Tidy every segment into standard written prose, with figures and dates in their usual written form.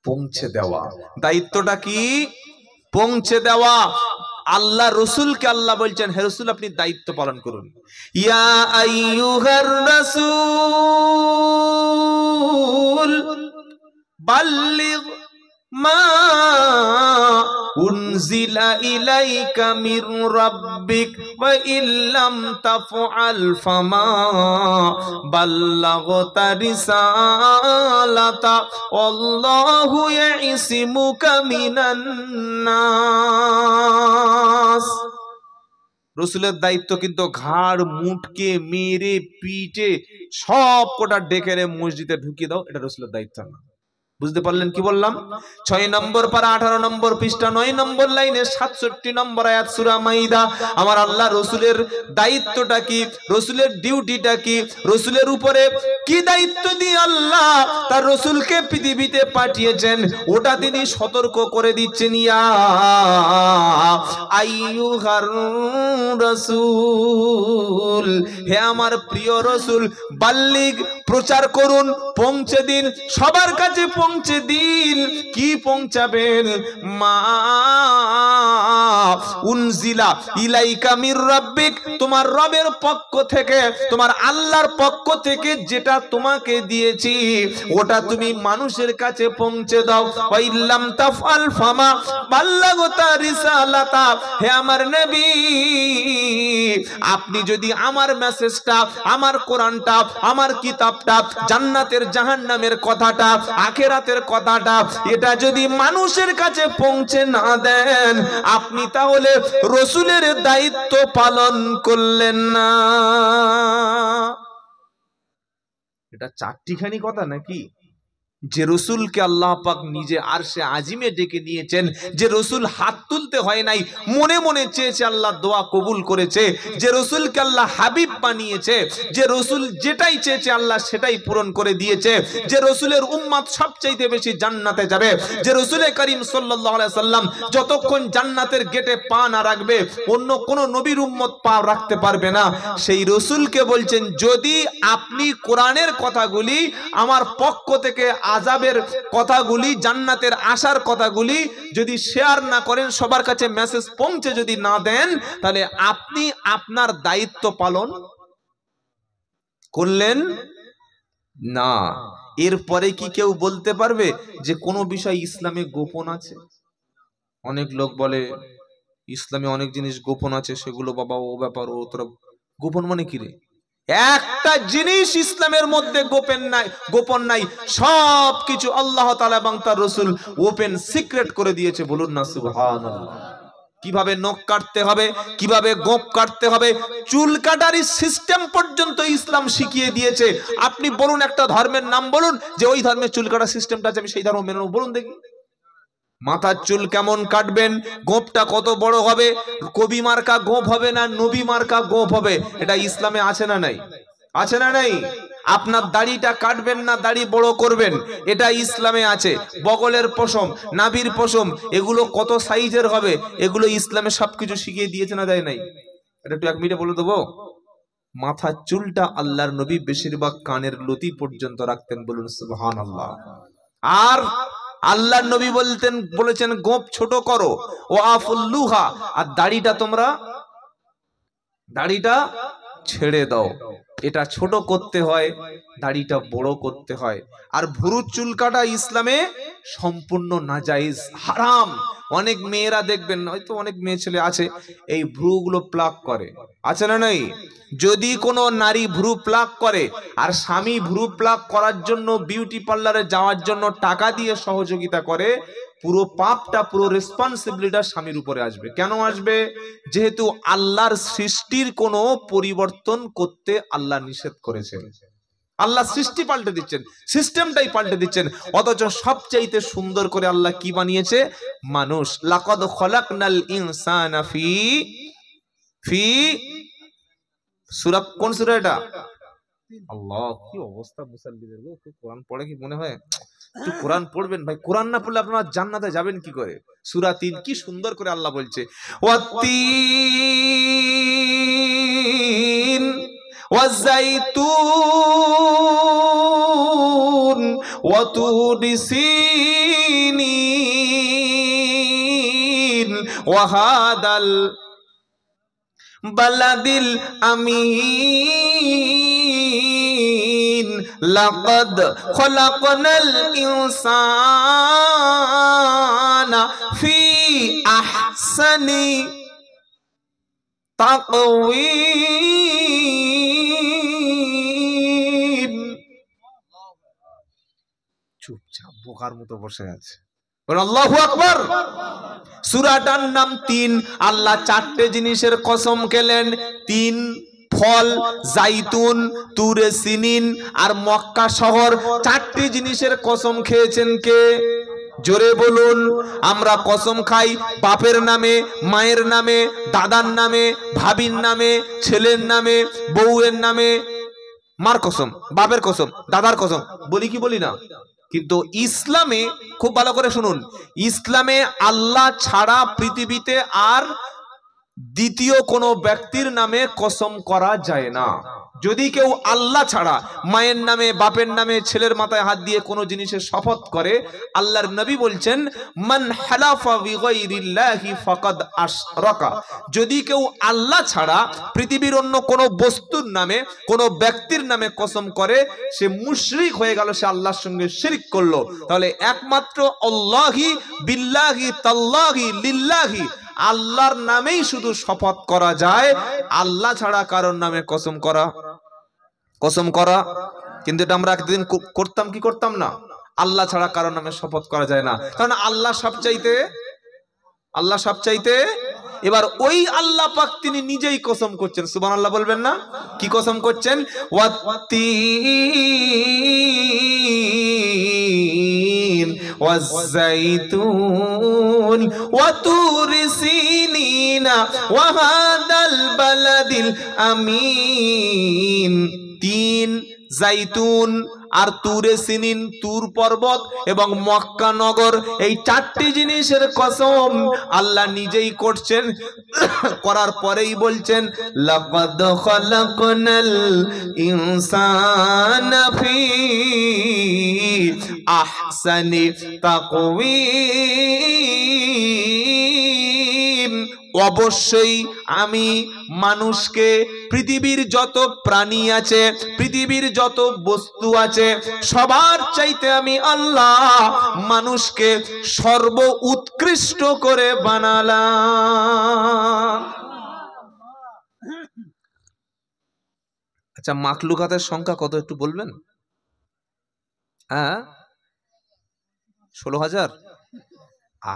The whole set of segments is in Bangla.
পৌঁছে দেওয়া। দায়িত্বটা কি? পৌঁছে দেওয়া। আল্লাহ রসুলকে আল্লাহ বলছেন, হে রসুল আপনি দায়িত্ব পালন করুন। ইয়া আইয়ুহার রাসূল বাল্লিগ মা উনজিলা ইলাইকা মির রাব্বিক ওয়া ইল্লাম তাফআল ফামা বাল্লাগতা রিসালাতা আল্লাহু ইয়াইসিমুকা মিনান নাস। রসুলের দায়িত্ব কিন্তু ঘাড় মুটকে মেরে পিটে সব কোটা ডেকে মসজিদে ঢুকিয়ে দাও, এটা রসুলের দায়িত্ব না। বুঝতে পারলেন কি বললাম? 6 নম্বর পারা 18 নম্বর পৃষ্ঠা 9 নম্বর লাইনে 67 নম্বর আয়াত সূরা মাইদা। আমার আল্লাহ রসুলের দায়িত্বটা কি, রসুলের ডিউটিটা কি, রসুলের উপরে কি দায়িত্ব দিয়ে আল্লাহ তার রসুলকে পৃথিবীতে পাঠিয়েছেন ওটা তিনি সতর্ক করে দিচ্ছেন। ইয়া আইয়ুহার রাসূল, হে আমার প্রিয় রসুল, বাল্লিগ প্রচার করুন, পৌঁছে দিন, সবার কাছে পৌঁছে দিন। কি পৌঁছাবেন? মা উনজিলা ইলাইকা মির রাব্বিক, তোমার রবের পক্ষ থেকে, তোমার আল্লাহর পক্ষ থেকে যেটা তোমাকে দিয়েছি ওটা তুমি মানুষের কাছে পৌঁছে দাও। ওয়া ইল্লাম তাফআল ফামা বাল্লাগতা রিসালাতা, হে আমার নবী আপনি যদি আমার মেসেজটা, আমার কোরআনটা, আমার কিতাবটা, জান্নাতের জাহান্নামের কথাটা, আখিরাতের কথাটা, এটা যদি মানুষের কাছে পৌঁছে না দেন আপনি তাহলে রসুলের দায়িত্ব পালন করলেন না। এটা চারটিখানি কথা নাকি? যে রসুলকে আল্লাহ পাক নিজে আরশে আজিমে ডেকে নিয়েছেন, যে রসুল হাত তুলতে হয় নাই, মনে মনে চেয়েছে আল্লাহ দোয়া কবুল করেছে, যে রসুলকে আল্লাহ হাবিব বানিয়েছে, যে রসুল যেটাই চেয়েছে আল্লাহ সেটাই পূরণ করে দিয়েছে, যে রসুলের উম্মত সবচাইতে বেশি জান্নাতে যাবে, যে রসুলের করিম সাল্লাল্লাহু আলাইহি সাল্লাম যতক্ষণ জান্নাতের গেটে পা না রাখবে অন্য কোন নবীর উম্মত পা রাখতে পারবে না, সেই রসুলকে বলছেন যদি আপনি কোরআনের কথাগুলি, আমার পক্ষ থেকে আযাবের কথাগুলি, জান্নাতের আশার কথাগুলি যদি শেয়ার না করেন, সবার কাছে মেসেজ পৌঁছে যদি না দেন, তাহলে আপনি আপনার দায়িত্ব পালন করলেন না। এরপরে কি কেউ বলতে পারবে যে কোনো বিষয় ইসলামে গোপন আছে? অনেক লোক বলে ইসলামে অনেক জিনিস গোপন আছে, সেগুলো বাবা ও ব্যাপার, ও তোরা গোপন মানে কি রে? একটা জিনিস ইসলামের মধ্যে গোপন নাই, সবকিছু আল্লাহ তাআলা এবং তার রাসূল ওপেন সিক্রেট করে দিয়েছে। বলুন না সুবহানাল্লাহ। কিভাবে নখ কাটতে হবে, কিভাবে গোঁফ কাটতে হবে, চুল কাটার সিস্টেম পর্যন্ত ইসলাম শিখিয়ে দিয়েছে। আপনি বলুন একটা ধর্মের নাম বলুন যে ওই ধর্মের চুল কাটার সিস্টেমটা আছে, আমি সেই ধর্ম মেনে নেব, বলুন দেখি। মাথার চুল কেমন কাটবেন, গোঁফটা কত বড় হবে, কবি মার্কা গোঁফ হবে না নবী মার্কা গোঁফ হবে, এটা ইসলামে আছে না নাই? আছে না নাই? আপনার দাড়িটা কাটবেন না দাড়ি বড় করবেন, এটা ইসলামে আছে। বগলের পশম, নাভির পশম, এগুলো কত সাইজের হবে, এগুলো ইসলামে সবকিছু শিখিয়ে দিয়েছে না দেয় নাই? এটা একটু 1 মিনিটে বলে দেবো। মাথার চুলটা আল্লাহর নবী বেশিরভাগ কানের লতি পর্যন্ত রাখতেন। বলুন সুবহানাল্লাহ। আর আল্লাহর নবী বলেছেন গোঁফ ছোট করো, ওয়াফুল্লুহা, আর দাড়িটা ছেড়ে দাও। এটা ছোট করতে হয়, দাড়িটা বড় করতে হয়। আর ভুরু চুল কাটা ইসলামে সম্পূর্ণ নাজায়েজ, হারাম। অনেক মেয়েরা দেখবেন, হয়তো অনেক মেয়ে ছেলে আছে এই ভ্রুগুলো প্লাক করে, আছে না নাই? যদি কোনো নারী ভ্রু প্লাক করে আর স্বামী ভ্রু প্লাক করার জন্য বিউটি পার্লারে যাওয়ার জন্য টাকা দিয়ে সহযোগিতা করে, পুরো পাপটা, পুরো রেসপন্সিবিলিটিটা স্বামীর উপরে আসবে। কেন আসবে? যেহেতু আল্লাহর সৃষ্টির কোনো পরিবর্তন করতে আল্লাহ নিষেধ করেছেন। আল্লাহ সৃষ্টি পাল্টে দিচ্ছেন, সিস্টেমটাই পাল্টে দিচ্ছেন, অথচ সবচাইতে সুন্দর করে আল্লাহ কি বানিয়েছে? মানুষ। লাকাদ খলাকনাল ইনসানা ফি সূরা, কোন সূরা এটা? আল্লাহ, কি অবস্থা মুসাল্লিদের গো! কোরআন পড়ে কি মনে হয়? একটু কোরআন পড়বেন ভাই, কোরআন না পড়লে আপনারা জান্নাতে যাবেন কি করে? সূরা 3 কি সুন্দর করে আল্লাহ বলছে, ওয়াত্তিন ওয়াযাইতুন ওয়া তুরি সিনিন ওয়া হাদাল বালাদিল আমিন লাকাদ খলাকনাল ইনসানা ফি আহসানি তাকওয়িম। চুপচাপ বোকার মতো বসে আছে। আল্লাহু আকবার। সূরাটার নাম ৩। আল্লাহ ৪টে জিনিসের কসম খেলেন। ৩ ফল, জাইতুন, তুরে সিনিন আর মক্কা শহর। ৪টি জিনিসের কসম খেয়েছেন কে? জোরে বলুন। আমরা কসম খাই বাপের নামে, মায়ের নামে, দাদার নামে, ভাবির নামে, ছেলের নামে, বউয়ের নামে। মার কসম, বাপের কসম, দাদার কসম বলি কি বলি না? কিন্তু ইসলামে খুব ভালো করে শুনুন, ইসলামে আল্লাহ ছাড়া পৃথিবীতে আর দ্বিতীয় কোনো ব্যক্তির নামে কসম করা যায় না। যদি কেউ আল্লাহ ছাড়া মায়ের নামে, বাপের নামে, ছেলের মাথায় হাত দিয়ে কোনো জিনিসের শপথ করে, আল্লাহর নবী বলছেন মান হালাফা বিগাইরিল্লাহি ফাকাদ আশরাকা। যদি কেউ আল্লাহ ছাড়া পৃথিবীর অন্য কোনো বস্তুর নামে, কোনো ব্যক্তির নামে কসম করে, সে মুশরিক হয়ে গেল, সে আল্লাহর সঙ্গে শিরক করলো। তাহলে একমাত্র আল্লাহি বিল্লাহি তাল্লাহি লিল্লাহি, আল্লাহর নামেই শুধু শপথ করা যায়, আল্লাহ ছাড়া কারোর নামে কসম করা। কিন্তু এটা আমরা একদিন করতাম কি করতাম না? আল্লাহ ছাড়া কারোর নামে শপথ করা যায় না, কারণ আল্লাহ সবচাইতে। এবার ওই আল্লাহ পাক তিনি নিজেই কসম করছেন, সুবহানাল্লাহ বলবেন না? কি কসম করছেন? ওয়াত্তিন ওয়াজ-যাইতুন ওয়া তুরি সিনিনা ওয়া হাদাল বালাদিল আমিন। ৩ জাইতুন আর তুরে সিনিন, তুর পর্বত এবং মক্কা নগর, এই ৪টি জিনিসের কসম আল্লাহ নিজেই করছেন। করার পরেই বলছেন লাকাদ খালাকনাল ইনসানা ফি আহসানি তাকওয়িম। অবশ্যই আমি মানুষকে, পৃথিবীর যত প্রাণী আছে, পৃথিবীর যত বস্তু আছে, সবার চাইতে আমি আল্লাহ মানুষকে সর্ব উৎকৃষ্ট করে বানালাম। আচ্ছা, মাখলুকাতের সংখ্যা কত একটু বলবেন? হ্যাঁ, 16,000।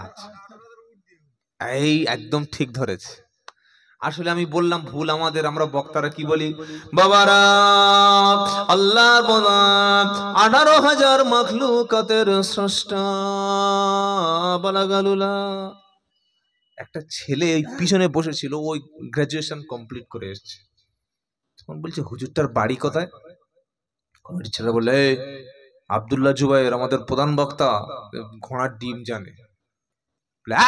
আচ্ছা, এই একদম ঠিক ধরেছে। আসলে আমি বললাম ভুল আমাদের, আমরা বক্তারা কি বলি? বাবারা, আল্লাহ 18,000 মাখলুকাতের স্রষ্টা। বালাগালুলা। একটা ছেলে এই পিছনে বসেছিল, ওই গ্রাজুয়েশন কমপ্লিট করে এসেছে। তখন বলছে হুজুরটার বাড়ি কোথায়? কমিটির ছেলে বললে আব্দুল্লাহ জুবাইর আমাদের প্রধান বক্তা ঘোড়ার ডিম জানে।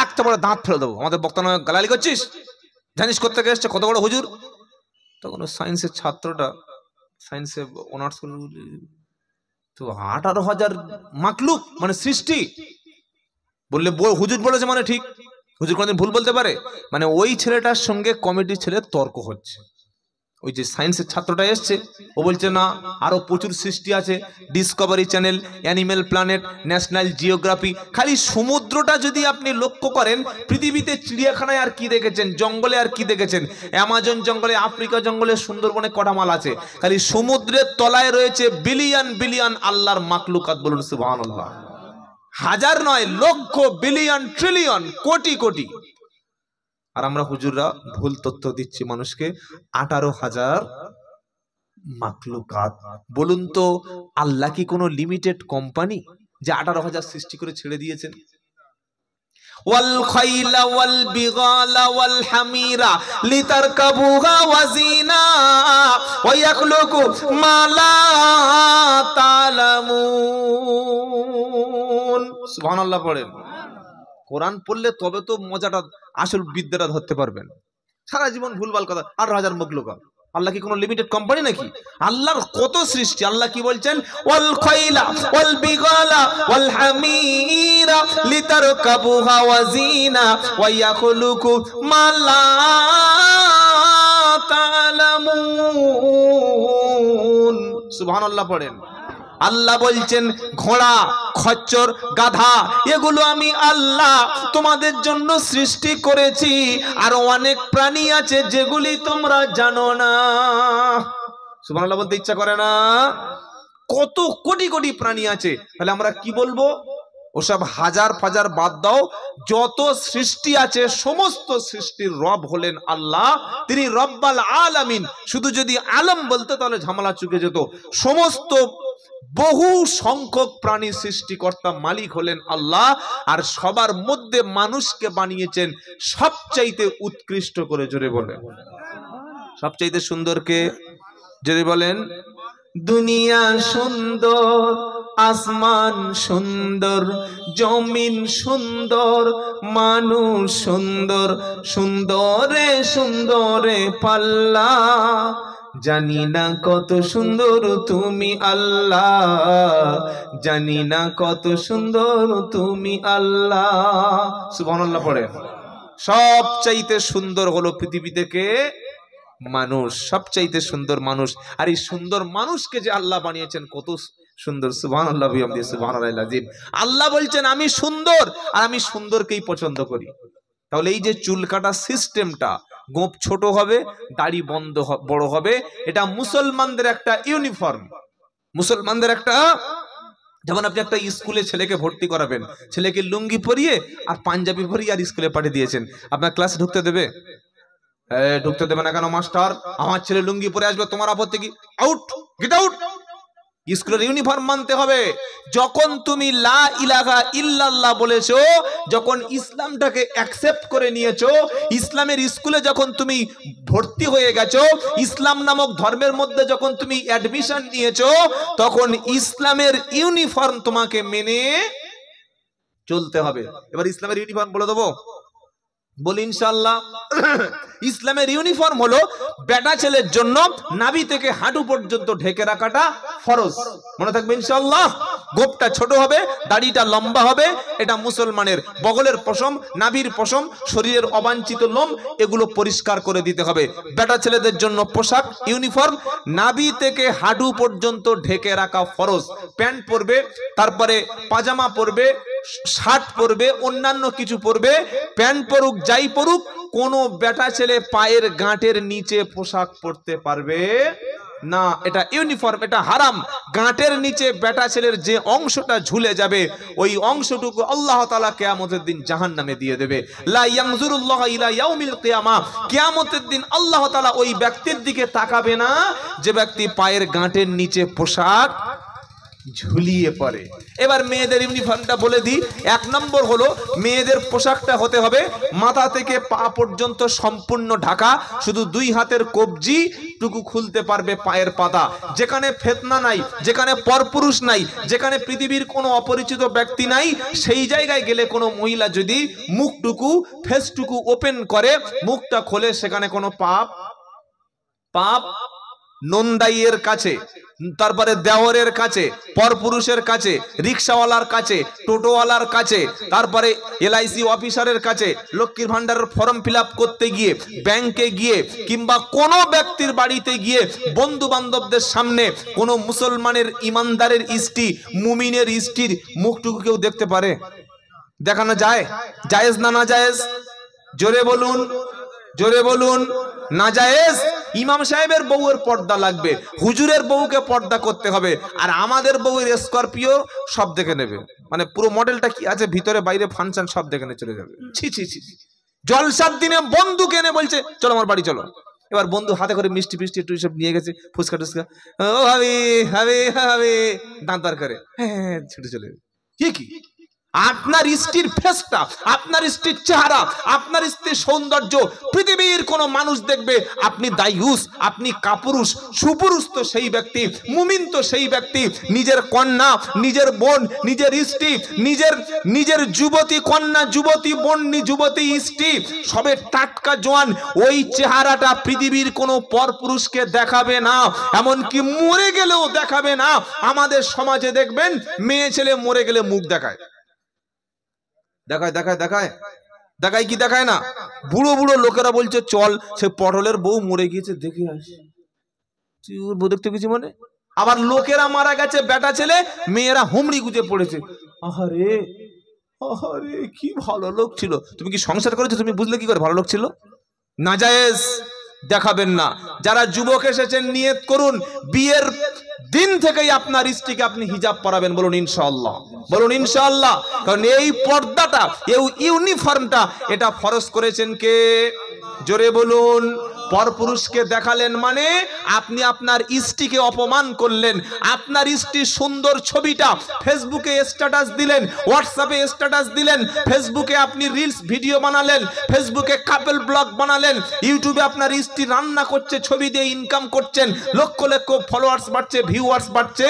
একটা বড় দাঁত ফেলে দেবো, আমাদের বক্তা নয় গালালি করছিস? জানিস কোথেকে এসছে, কত বড় হুজুর? তখন সায়েন্সের ছাত্রটা, সায়েন্সে অনার্স করে, তো 18,000 মাখলুক মানে সৃষ্টি বললে হুজুর বলেছে মানে ঠিক। হুজুর কোনদিন ভুল বলতে পারে? মানে ওই ছেলেটার সঙ্গে কমিটির ছেলে তর্ক হচ্ছে। ওই যে সায়েন্সের ছাত্রটা এসছে, ও বলছে না, আরো প্রচুর সৃষ্টি আছে, Discovery channel, animal planet, national geography. খালি সমুদ্রটা যদি আপনি লক্ষ্য করেন, পৃথিবীতে চিড়িয়াখানায় আর কি দেখেছেন, জঙ্গলে আর কি দেখেছেন? অ্যামাজন জঙ্গলে, আফ্রিকা জঙ্গলে, সুন্দরবনে কটা মাল আছে? খালি সমুদ্রের তলায় রয়েছে বিলিয়ন বিলিয়ন আল্লাহর মাখলুকাত। বলুন সুবহানাল্লাহ। হাজার নয়, লক্ষ, বিলিয়ন, ট্রিলিয়ন, কোটি কোটি। আর আমরা হুজুররা ভুল তথ্য দিচ্ছি মানুষকে। 18,000 মাখলুকাত। বলুন তো, আল্লাহ কি কোনো লিমিটেড কোম্পানি যে 18,000 সৃষ্টি করে ছেড়ে দিয়েছেন? ওয়াল খাইলা ওয়াল বিগালা ওয়াল হামিরা লিতারকাবুহা ওয়াজিনা ওয়া ইয়াখলুকু মা লা তা'লামুন। সুবহানাল্লাহ পড়েন। কোরআন পড়লে তবে তো মজাটা, আসল বিদ্যাটা ধরতে পারবেন। সারা জীবন ভুলভাল কথা, 18,000 মাখলুকাত, আল্লাহ কি কোনো লিমিটেড কোম্পানি নাকি? আল্লাহর কত সৃষ্টি। আল্লাহ কি বলছেন? ওয়াল খাইলা ওয়াল বিগালা ওয়াল হামিরা লিতারকাবুহা ওয়া জিনা ওয়া ইয়াখলুকু মা লা তা'লামুন। সুবহানাল্লাহ পড়েন। আল্লাহ বলছেন ঘোড়া, খচ্চর, গাধা এগুলো আমি আল্লাহ তোমাদের জন্য সৃষ্টি করেছি। আর অনেক প্রাণী আছে যেগুলি তোমরা জানো না। সুবহানাল্লাহ বলতে ইচ্ছা করে না? কত কোটি কোটি প্রাণী আছে। তাহলে আমরা কি বলবো? ওসব হাজার ফাজার বাদ দাও, যত সৃষ্টি আছে সমস্ত সৃষ্টির রব হলেন আল্লাহ। তিনি রব্বাল আলামিন। শুধু যদি আলম বলতো তাহলে ঝামেলা চুকে যেত। সমস্ত বহু সংখ্যক প্রাণী সৃষ্টিকর্তা মালিক হলেন আল্লাহ। আর সবার মধ্যে মানুষকে বানিয়েছেন সবচাইতে উৎকৃষ্ট করে। জোরে বলেন সবচাইতে সুন্দরকে। জোরে বলেন। দুনিয়া সুন্দর, আসমান সুন্দর, জমিন সুন্দর, মানুষ সুন্দর, সুন্দরে সুন্দরে পাল্লা। জানি না কত সুন্দর তুমি আল্লাহ, জানি না কত সুন্দর তুমি আল্লাহ। সুবহানাল্লাহ পড়েন। সবচাইতে সুন্দর হলো পৃথিবী থেকে মানুষ, সবচাইতে সুন্দর মানুষ। আর এই সুন্দর মানুষকে যে আল্লাহ বানিয়েছেন কত সুন্দর। সুবহানাল্লাহ বিহামদিহি সুবহানাল্লাহিল আযীম। আল্লাহ বলছেন আমি সুন্দর, আর আমি সুন্দরকেই পছন্দ করি। তাহলে এই যে চুল কাটা সিস্টেমটা, গোঁপ ছোট হবে, দাড়ি বড় হবে, এটা মুসলমানদের একটা ইউনিফর্ম। মুসলমানদের একটা, যেমন আপনি একটা স্কুলে ছেলেকে ভর্তি করাবেন, ছেলেকে লুঙ্গি পরিয়ে আর পাঞ্জাবি পরিয়ে আর স্কুলে পাঠিয়ে দিয়েছেন, আপনার ক্লাসে ঢুকতে দেবে? ঢুকতে দেবে না কেন? মাস্টার আমার ছেলে লুঙ্গি পরে আসবে, তোমার আপত্তি কি? Out, get out. স্কুলের ইউনিফর্ম মানতে হবে। যখন তুমি লা ইলাহা ইল্লাল্লাহ বলেছো, যখন ইসলামটাকে অ্যাকসেপ্ট করে নিয়েছো, ইসলামের স্কুলে যখন তুমি ভর্তি হয়ে গেছো, ইসলাম নামক ধর্মের মধ্যে যখন তুমি অ্যাডমিশন নিয়েছো, তখন ইসলামের ইউনিফর্ম তোমাকে মেনে চলতে হবে। এবার ইসলামের ইউনিফর্ম বলে দেবো, বলি ইনশাআল্লাহ। ইসলামের ইউনিফর্ম হলো বেটা ছেলের জন্য নাভি থেকে হাঁটু পর্যন্ত ঢেকে রাখাটা ফরজ। মনে থাকবে ইনশাআল্লাহ। গোপটা ছোট হবে, দাড়িটা লম্বা হবে। এটা মুসলমানের বগলের পশম, নাভির পশম, শরীরের অবাঞ্ছিত লোম এগুলো পরিষ্কার করে দিতে হবে। বেটা ছেলেদের জন্য পোশাক ইউনিফর্ম নাভি থেকে হাঁটু পর্যন্ত ঢেকে রাখা ফরজ। প্যান্ট পরবে, তারপরে পাজামা পরবে, শার্ট পরবে, অন্যান্য কিছু পরবে। প্যান্ট পরুক যাই পরুক, কোনো বেটা ছেলে পায়ের গাঁটের নিচে পোশাক পরতে পারবে না। এটা ইউনিফর্ম, এটা হারাম। গাঁটের নিচে বেটা ছেলের যে অংশটা ঝুলে যাবে, ওই অংশটুকু আল্লাহ তাআলা কিয়ামতের দিন জাহান্নামে দিয়ে দেবে। লা ইয়ানজুরুল্লাহ ইলা ইয়াউমিল কিয়ামা। কিয়ামতের দিন আল্লাহ তাআলা ওই ব্যক্তির দিকে তাকাবে না যে ব্যক্তি পায়ের গাঁটের নিচে পোশাক ঝুলিয়ে পড়ে। এবার মেয়েদের ইউনিফর্মটা বলে দিই। 1 নম্বর হলো মেয়েদের পোশাকটা হতে হবে মাথা থেকে পা পর্যন্ত সম্পূর্ণ ঢাকা, শুধু 2 হাতের কবজি টুকু খুলতে পারবে পায়ের পাতা। যেখানে ফিতনা নাই, যেখানে পরপুরুষ নাই, যেখানে পৃথিবীর কোনো অপরিচিত ব্যক্তি নাই, সেই জায়গায় গেলে কোনো মহিলা যদি মুখটুকু, ফেসটুকু ওপেন করে, মুখটা খোলে, সেখানে কোনো পাপ নন্দাইয়ের কাছে, তারপরে দেওরের কাছে, পরপুরুষের কাছে, রিক্সাওয়ালার কাছে, টোটোওয়ালার কাছে, তারপরে LIC অফিসারের কাছে, লক্ষ্মীর ভান্ডারের ফর্ম ফিল আপ করতে গিয়ে, ব্যাংকে গিয়ে, কিংবা কোনো ব্যক্তির বাড়িতে গিয়ে, বন্ধু বান্ধবদের সামনে কোনো মুসলমানের ইমানদারের স্ত্রী, মুমিনের স্ত্রীর মুখটুকু কেউ দেখতে পারে? দেখানো যায়? জায়েজ না না জায়েজ? জোরে বলুন, জোরে বলুন। না জায়েজ। ইমাম সাহেবের বউয়ের পর্দা লাগবে, হুজুরের বউকে পর্দা করতে হবে। আর আমাদের বউয়ের স্করপিও সব দেখে নেবে, মানে পুরো মডেলটা কি আছে ভিতরে বাইরে ফাংশন সব দেখে নিয়ে চলে যাবে। ছি ছি ছি। জলসার দিনে বন্ধু কেনে বলছে চলো আমার বাড়ি চলো। এবার বন্ধু হাতে করে মিষ্টি ফিষ্টি একটু সব নিয়ে গেছে, ফুচকা টুচকা, ও ভাবি ভাবি ভাবি দাঁত বার করে, হ্যাঁ ছুটে চলে। কি আপনার স্ত্রীর ফেসটা, আপনার স্ত্রীর চেহারা, আপনার স্ত্রীর সৌন্দর্য পৃথিবীর কোন মানুষ দেখবে আপনি দায়ুস, আপনি কাপুরুষ। সুপুরুষ তো সেই ব্যক্তি, মুমিন তো সেই ব্যক্তি নিজের কন্যা, নিজের বোন, নিজের স্ত্রী, নিজের যুবতী কন্যা, যুবতী বোন, যুবতী স্ত্রী সবে টাটকা জোয়ান, ওই চেহারাটা পৃথিবীর কোন পরপুরুষকে দেখাবে না, এমনকি মরে গেলেও দেখাবে না। আমাদের সমাজে দেখবেন মেয়ে ছেলে মরে গেলে মুখ দেখায়, দেখায় দেখায় দেখায় দেখায় কি দেখায় না? বুড়ো বুড়ো লোকেরা বলছে চল সে পটলের বউ মরে গিয়েছে দেখে আসি, ওর বউ দেখতে গেছি মানে। আবার লোকেরা মারা গেছে বেটা ছেলে, মেয়েরা হুমড়ি গুজে পড়েছে, আহারে আহারে কি ভালো লোক ছিল। তুমি কি সংসার করেছো, তুমি বুঝলে কি করে ভালো লোক ছিল? নাজায়েজ দেখাবেন না। যারা যুবক এসেছেন নিয়ত করুন বিয়ের দিন থেকেই আপনার স্ত্রীকে আপনি হিজাব পরাবেন, বলুন ইনশাআল্লাহ, বলুন ইনশাআল্লাহ। কারণ এই পর্দাটা, এই ইউনিফর্মটা এটা ফরজ করেছেন কে? জোরে বলুন। পরপুরুষকে দেখালেন মানে আপনি আপনার স্ত্রীকে অপমান করলেন। আপনার স্ত্রীর সুন্দর ছবিটা ফেসবুকে স্ট্যাটাস দিলেন, হোয়াটসঅ্যাপে স্ট্যাটাস দিলেন, ফেসবুকে আপনি রিলস ভিডিও বানালেন, ফেসবুকে কাপল ব্লগ বানালেন, ইউটিউবে আপনার স্ত্রী রান্না করছে ছবি দিয়ে ইনকাম করছেন, লক্ষ লক্ষ ফলোয়ার্স বাড়ছে, ভিউয়ার্স বাড়ছে।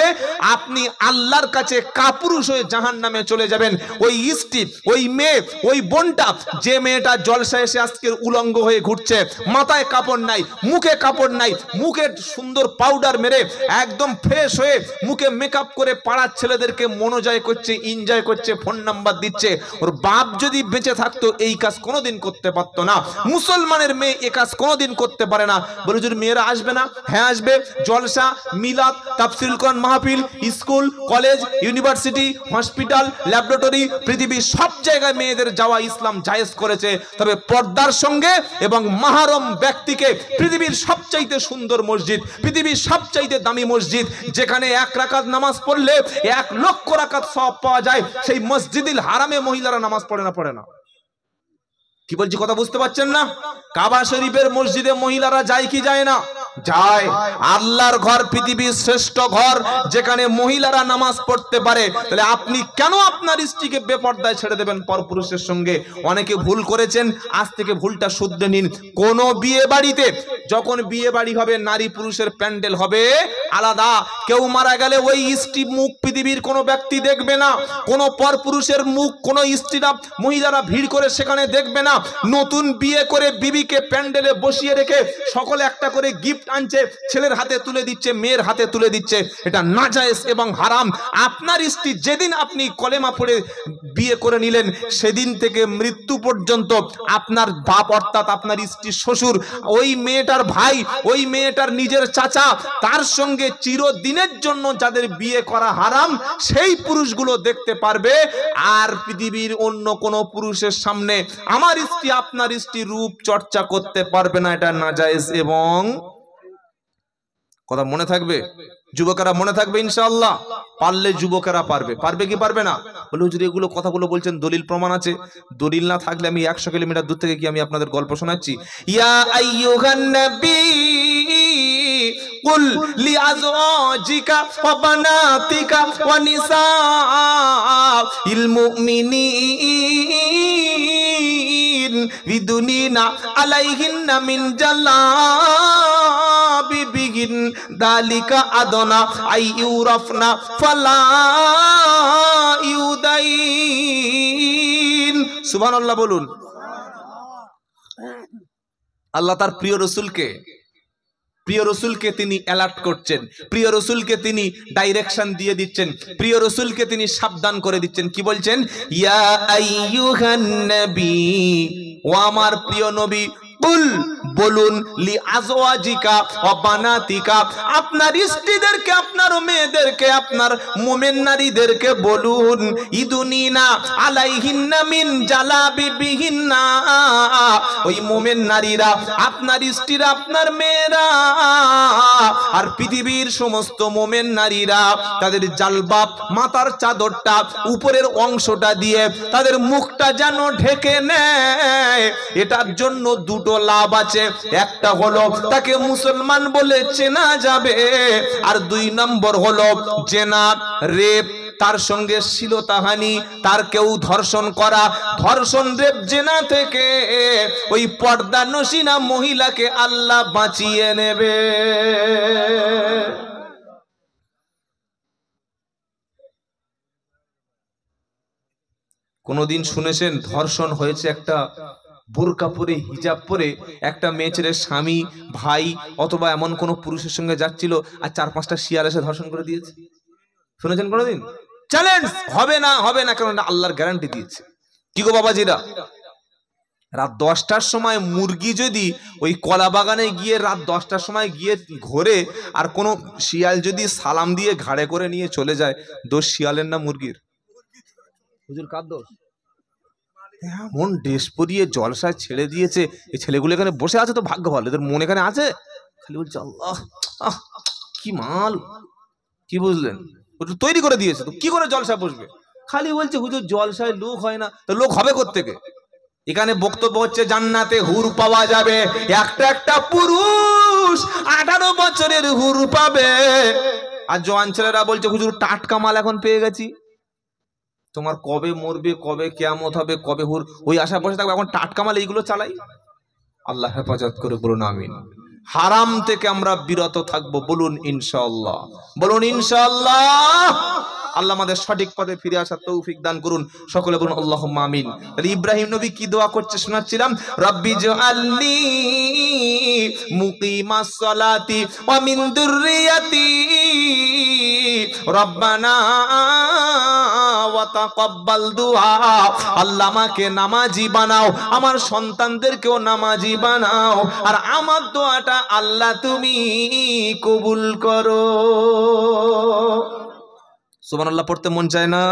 আপনি আল্লাহর কাছে কাপুরুষ হয়ে জাহান্নামে চলে যাবেন। ওই স্ত্রী, ওই মেয়ে, ওই বোনটা, যে মেয়েটা জলসা এসে আজকের উলঙ্গ হয়ে ঘুরছে, মাথায় কাপড় নাই, মুখে কাপড় নাই, মুখে সুন্দর পাউডার মেরে একদম ফ্রেশ হয়ে মুখে মেকআপ করে পাড়ার ছেলেদেরকে মনোজয় করছে, এনজয় করছে, ফোন নাম্বার দিচ্ছে। ওর বাপ যদি বেঁচে থাকতো এই কাজ কোনোদিন করতে পারতো না। মুসলমানের মেয়ে এই কাজ কোনোদিন করতে পারে না। বলে যদি মেয়েরা আসবে না, হ্যাঁ আসবে। জলসা, মিলাদ, তাফসীরুল কোরআন মাহফিল, school, college, university, hospital, laboratory, পৃথিবীর সব জায়গায় মেয়েদের যাওয়া ইসলাম জায়েজ করেছে। তবে পর্দার সঙ্গে এবং মাহরম ব্যক্তিকে, পৃথিবীর সবচাইতে সুন্দর মসজিদ, পৃথিবীর সবচাইতে দামি মসজিদ, যেখানে 1 রাকাত নামাজ পড়লে 1 লক্ষ রাকাত সওয়াব পাওয়া যায়, সেই মসজিদুল হারামে মহিলারা নামাজ পড়ে না? পড়ে না? কি বলছি কথা বুঝতে পারছেন না? কাবা শরীফের মসজিদে মহিলারা যায় কি যায় না? যায়। আল্লাহর ঘর পৃথিবীর শ্রেষ্ঠ ঘর, যেখানে মহিলারা নামাজ পড়তে পারে। তাহলে আপনি কেন আপনার স্ত্রীকে বেপর্দায় ছেড়ে দেবেন পরপুরুষের সঙ্গে? অনেকে ভুল করেছেন, আজ থেকে ভুলটা শুধরে নিন। কোন বিয়ে বাড়িতে যখন বিয়ে বাড়ি হবে নারী পুরুষের প্যান্ডেল হবে আলাদা। কেউ মারা গেলে ওই স্ত্রী মুখ পৃথিবীর কোনো ব্যক্তি দেখবে না, কোন পরপুরুষের মুখ কোন স্ত্রীরা, মহিলারা ভিড় করে সেখানে দেখবে না। নতুন বিয়ে করে বিবিকে প্যান্ডেলে বসিয়ে রেখে সকলে একটা করে গিফট আনছে, ছেলের হাতে তুলে দিচ্ছে, মেয়ের হাতে তুলে দিচ্ছে। এটা নাজায়েজ এবং হারাম। আপনার স্ত্রী যেদিন আপনি কলেমা পড়ে বিয়ে করে নিলেন সেদিন থেকে মৃত্যু পর্যন্ত আপনার বাপ অর্থাৎ আপনার স্ত্রীর শ্বশুর, ওই মেয়েটার ভাই, ওই মেয়েটার নিজের চাচা, তার সঙ্গে চিরদিনের জন্য যাদের বিয়ে করা হারাম সেই পুরুষগুলো দেখতে পারবে। আর পৃথিবীর অন্য কোনো পুরুষের সামনে আমার স্ত্রী, আপনার স্ত্রী রূপ চর্চা করতে পারবে না। এটা নাজায়েজ। এবং কথা মনে থাকবে, যুবকেরা মনে থাকবে ইনশাআল্লাহ। পারলে যুবকেরা পারবে, পারবে কি পারবে না? বলে হুজুর এগুলো কথাগুলো বলছেন দলিল প্রমাণ আছে। দলিল না থাকলে আমি 100 কিলোমিটার দূর থেকে কি আমি আপনাদের গল্প শোনাচ্ছি? ইয়া আইয়ুহান নবী কুল লিআজওয়াজিকা ওয়া বানাতিকা ওয়া নিসাইল মুমিনিন বিদুনিনা আলাইহিন্না মিন জালাবিবিহিন দালিকা আদনা আইয়ুরাফনা ফালা ইউদাইন। সুবহানাল্লাহ বলুন। আল্লাহ তার প্রিয় রসুলকে তিনি অ্যালার্ট করছেন, প্রিয় রসুলকে তিনি ডাইরেকশন দিয়ে দিচ্ছেন, প্রিয় রসুলকে তিনি সাবধান করে দিচ্ছেন। কি বলছেন? ইয়া আইয়ুহান নবী, ও আমার প্রিয় নবী, কুল বলুন, লি আজওয়াজিকা ওয়া বানাতিকা, আপনার স্ত্রীদেরকে, আপনার মেয়েদেরকে, আপনার মুমিন নারীদেরকে বলুন, ইদুনিনা আলাইহিন্না মিন জালাবিবিহিন্না, ওই মুমিন নারীরা, আপনার স্ত্রীরা, আপনার মেয়েরা আর পৃথিবীর সমস্ত মুমিন নারীরা তাদের জালবাব, মাথার চাদরটা, উপরের অংশটা দিয়ে তাদের মুখটা যেন ঢেকে নেয়। এটার জন্য দুটো লাভ আছে। একটা হলো তাকে মুসলমান বলে চেনা যাবে, আর 2 নম্বর হলো জেনা, রেপ, তার সঙ্গে শ্লীলতাহানি, তার কেউ ধর্ষণ করা, ধর্ষণ রেপ জেনা থেকে ওই পর্দানশীনা মহিলাকে আল্লাহ বাঁচিয়ে নেবে। কোনদিন শুনেছেন ধর্ষণ হয়েছে একটা বোরকা পরে হিজাব পরে একটা মেয়ে ছেলের স্বামী ভাই অথবা এমন কোন পুরুষের সঙ্গে যাচ্ছিল আর 4-5টা শিয়াল এসে ধর্ষণ করে দিয়েছে? শুনেছেন কোনদিন? চ্যালেঞ্জ, হবে না, হবে না, কারণ আল্লাহর গ্যারান্টি দিয়েছে। কি গো বাবাজিরা, রাত 10টার সময় মুরগি যদি ওই কলা বাগানে গিয়ে রাত 10টার সময় গিয়ে ঘোরে আর কোনো শিয়াল যদি সালাম দিয়ে ঘাড়ে করে নিয়ে চলে যায়, দোষ শিয়ালের না মুরগির? হুজুর কার দোষ? এমন ড্রেস পরিয়ে জলসায় ছেড়ে দিয়েছে, এই ছেলেগুলো এখানে বসে আছে তো ভাগ্য ভালো, এদের মন এখানে আছে। খালি বলছে আল্লাহ কি মাল, কি বুঝলেন? তৈরি করে দিয়েছে, তো কি করে জলসায় বসবে? খালি বলছে হুজুর জলসায় লোক হয় না, তো লোক হবে কোত্থেকে? এখানে বক্তব্য হচ্ছে জান্নাতে হুর পাওয়া যাবে, একটা একটা পুরুষ 18 বছরের হুর পাবে। আর জওয়ান ছেলেরা বলছে হুজুর টাটকা মাল এখন পেয়ে গেছি। তোমার কবে মরবে, কবে কিয়ামত হবে, কবে হুর, ওই আশা বসে থাকবে, এখন টাটকা মাল এইগুলো চালাই। আল্লাহ হেফাজত করে, বলুন আমিন। হারাম থেকে আমরা বিরত থাকবো, বলুন ইনশাআল্লাহ, বলুন ইনশাআল্লাহ। আল্লাহ আমাদের সঠিক পথে ফিরে আসার তৌফিক দান করুন, সকলে বলুন আল্লাহুম্মা আমিন। তাহলে ইব্রাহিম নবী কি দোয়া করছে শোনাচ্ছিলাম, রব্বি জাআলনি মুকিমাস সালাতি ওয়া মিন যুররিয়াতি রব্বানা ওয়া তাকাব্বাল দুআ। আল্লাহ আমাকে নামাজি বানাও, আমার সন্তানদেরকেও নামাজি বানাও, আর আমার দোয়াটা আল্লাহ তুমি কবুল করো। সুবহানাল্লাহ পড়তে মন চায় না?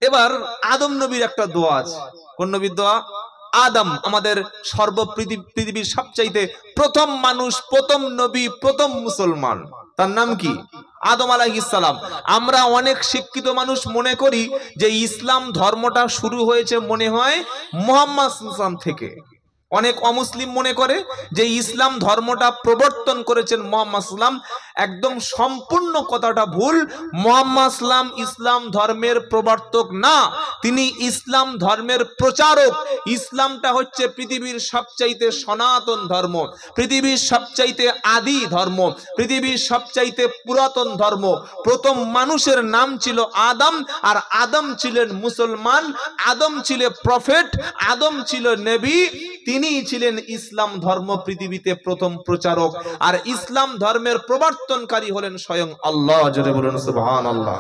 এবার আদম নবীর একটা দোয়া আছে। কোন নবীর দোয়া? আদম, আমাদের পৃথিবীর সবচাইতে প্রথম মানুষ, প্রথম নবী, প্রথম মুসলমান, তার নাম কি? আদম আলাইহিস সালাম। আমরা অনেক শিক্ষিত মানুষ মনে করি যে ইসলাম ধর্মটা শুরু হয়েছে মনে হয় মুহাম্মদ সাল্লাল্লাহু আলাইহি ওয়াসাল্লাম থেকে। অনেক অমুসলিম মনে করে যে ইসলাম ধর্মটা প্রবর্তন করেছেন মুহাম্মদ সাল্লাম। একদম সম্পূর্ণ কথাটা ভুল। মুহাম্মদ সাল্লাম ইসলাম ধর্মের প্রবর্তক না, তিনি ইসলাম ধর্মের প্রচারক। ইসলামটা হচ্ছে পৃথিবীর সবচাইতে সনাতন ধর্ম, পৃথিবীর সবচাইতে আদি ধর্ম, পৃথিবীর সবচাইতে পুরাতন ধর্ম। প্রথম মানুষের নাম ছিল আদম, আর আদম ছিলেন মুসলমান, আদম ছিলেন প্রফেট, আদম ছিল নবী, তিনি ছিলেন ইসলাম ধর্ম পৃথিবীতে প্রথম প্রচারক। আর ইসলাম ধর্মের প্রবর্তনকারী হলেন স্বয়ং আল্লাহ। জোরে বলুন সুবহানাল্লাহ।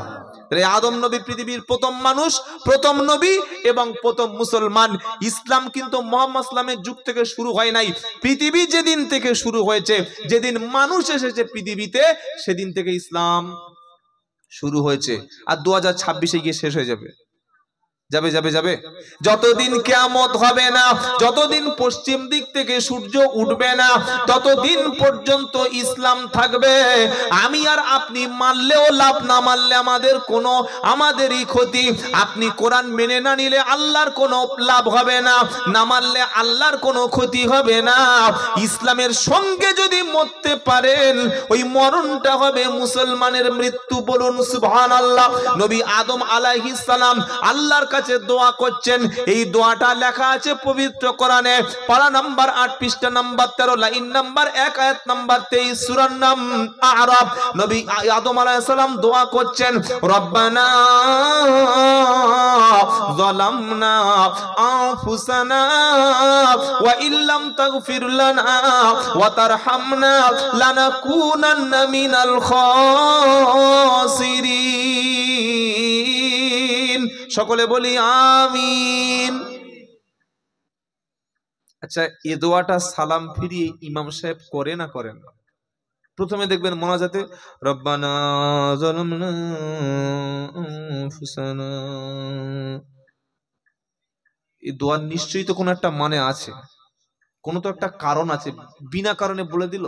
আদম নবী পৃথিবীর প্রথম মানুষ, প্রথম নবী এবং প্রথম মুসলমান। ইসলাম কিন্তু মুহাম্মদ সাল্লামের যুগ থেকে শুরু হয় নাই, পৃথিবী যেদিন থেকে শুরু হয়েছে, যেদিন মানুষ এসেছে পৃথিবীতে, সেদিন থেকে ইসলাম শুরু হয়েছে। আর 2026-এ গিয়ে শেষ হয়ে যাবে। যাবে যাবে যাবে যতদিন কিয়ামত হবে না, যতদিন পশ্চিম দিক থেকে সূর্য উঠবে না, ততদিন পর্যন্ত ইসলাম থাকবে। আমি আর আপনি মানলেও লাভ, না মানলে আমাদেরই ক্ষতি। আপনি কোরআন মেনে না নিলে আল্লাহর কোনো লাভ হবে না, না মানলে আল্লাহর কোনো ক্ষতি হবে না। ইসলামের সঙ্গে যদি মরতে পারেন, ওই মরণটা হবে মুসলমানের মৃত্যু। বলুন সুবহানাল্লাহ। নবী আদম আলাইহিস সালাম আল্লাহর কাছে দোয়া করছেন, এই দোয়াটা লেখা আছে পবিত্র কোরআনে, পারা নাম্বার 8 পৃষ্ঠা নাম্বার 13 লাইন নাম্বার 1 আয়াত নাম্বার 23 সূরার নাম আরাফ। নবী আদম আলাইহিস সালাম দোয়া করছেন, রব্বানা যালামনা আনফুসানা ওয়া ইল্লাম তাগফির লানা ওয়া তারহামনা লানাকুনান্না মিনাল খাসিরিন। সকলে বলি আমিন। আচ্ছা, এই দোয়াটা সালাম ফিরিয়ে ইমাম সাহেব করে না করেন? প্রথমে দেখবেন মোনাজাতে রব্বানা যালামনা আনফুসানা। এই দোয়ার নিশ্চয়ই তো কোনো একটা মানে আছে, কোনো তো একটা কারণ আছে, বিনা কারণে বলে দিল।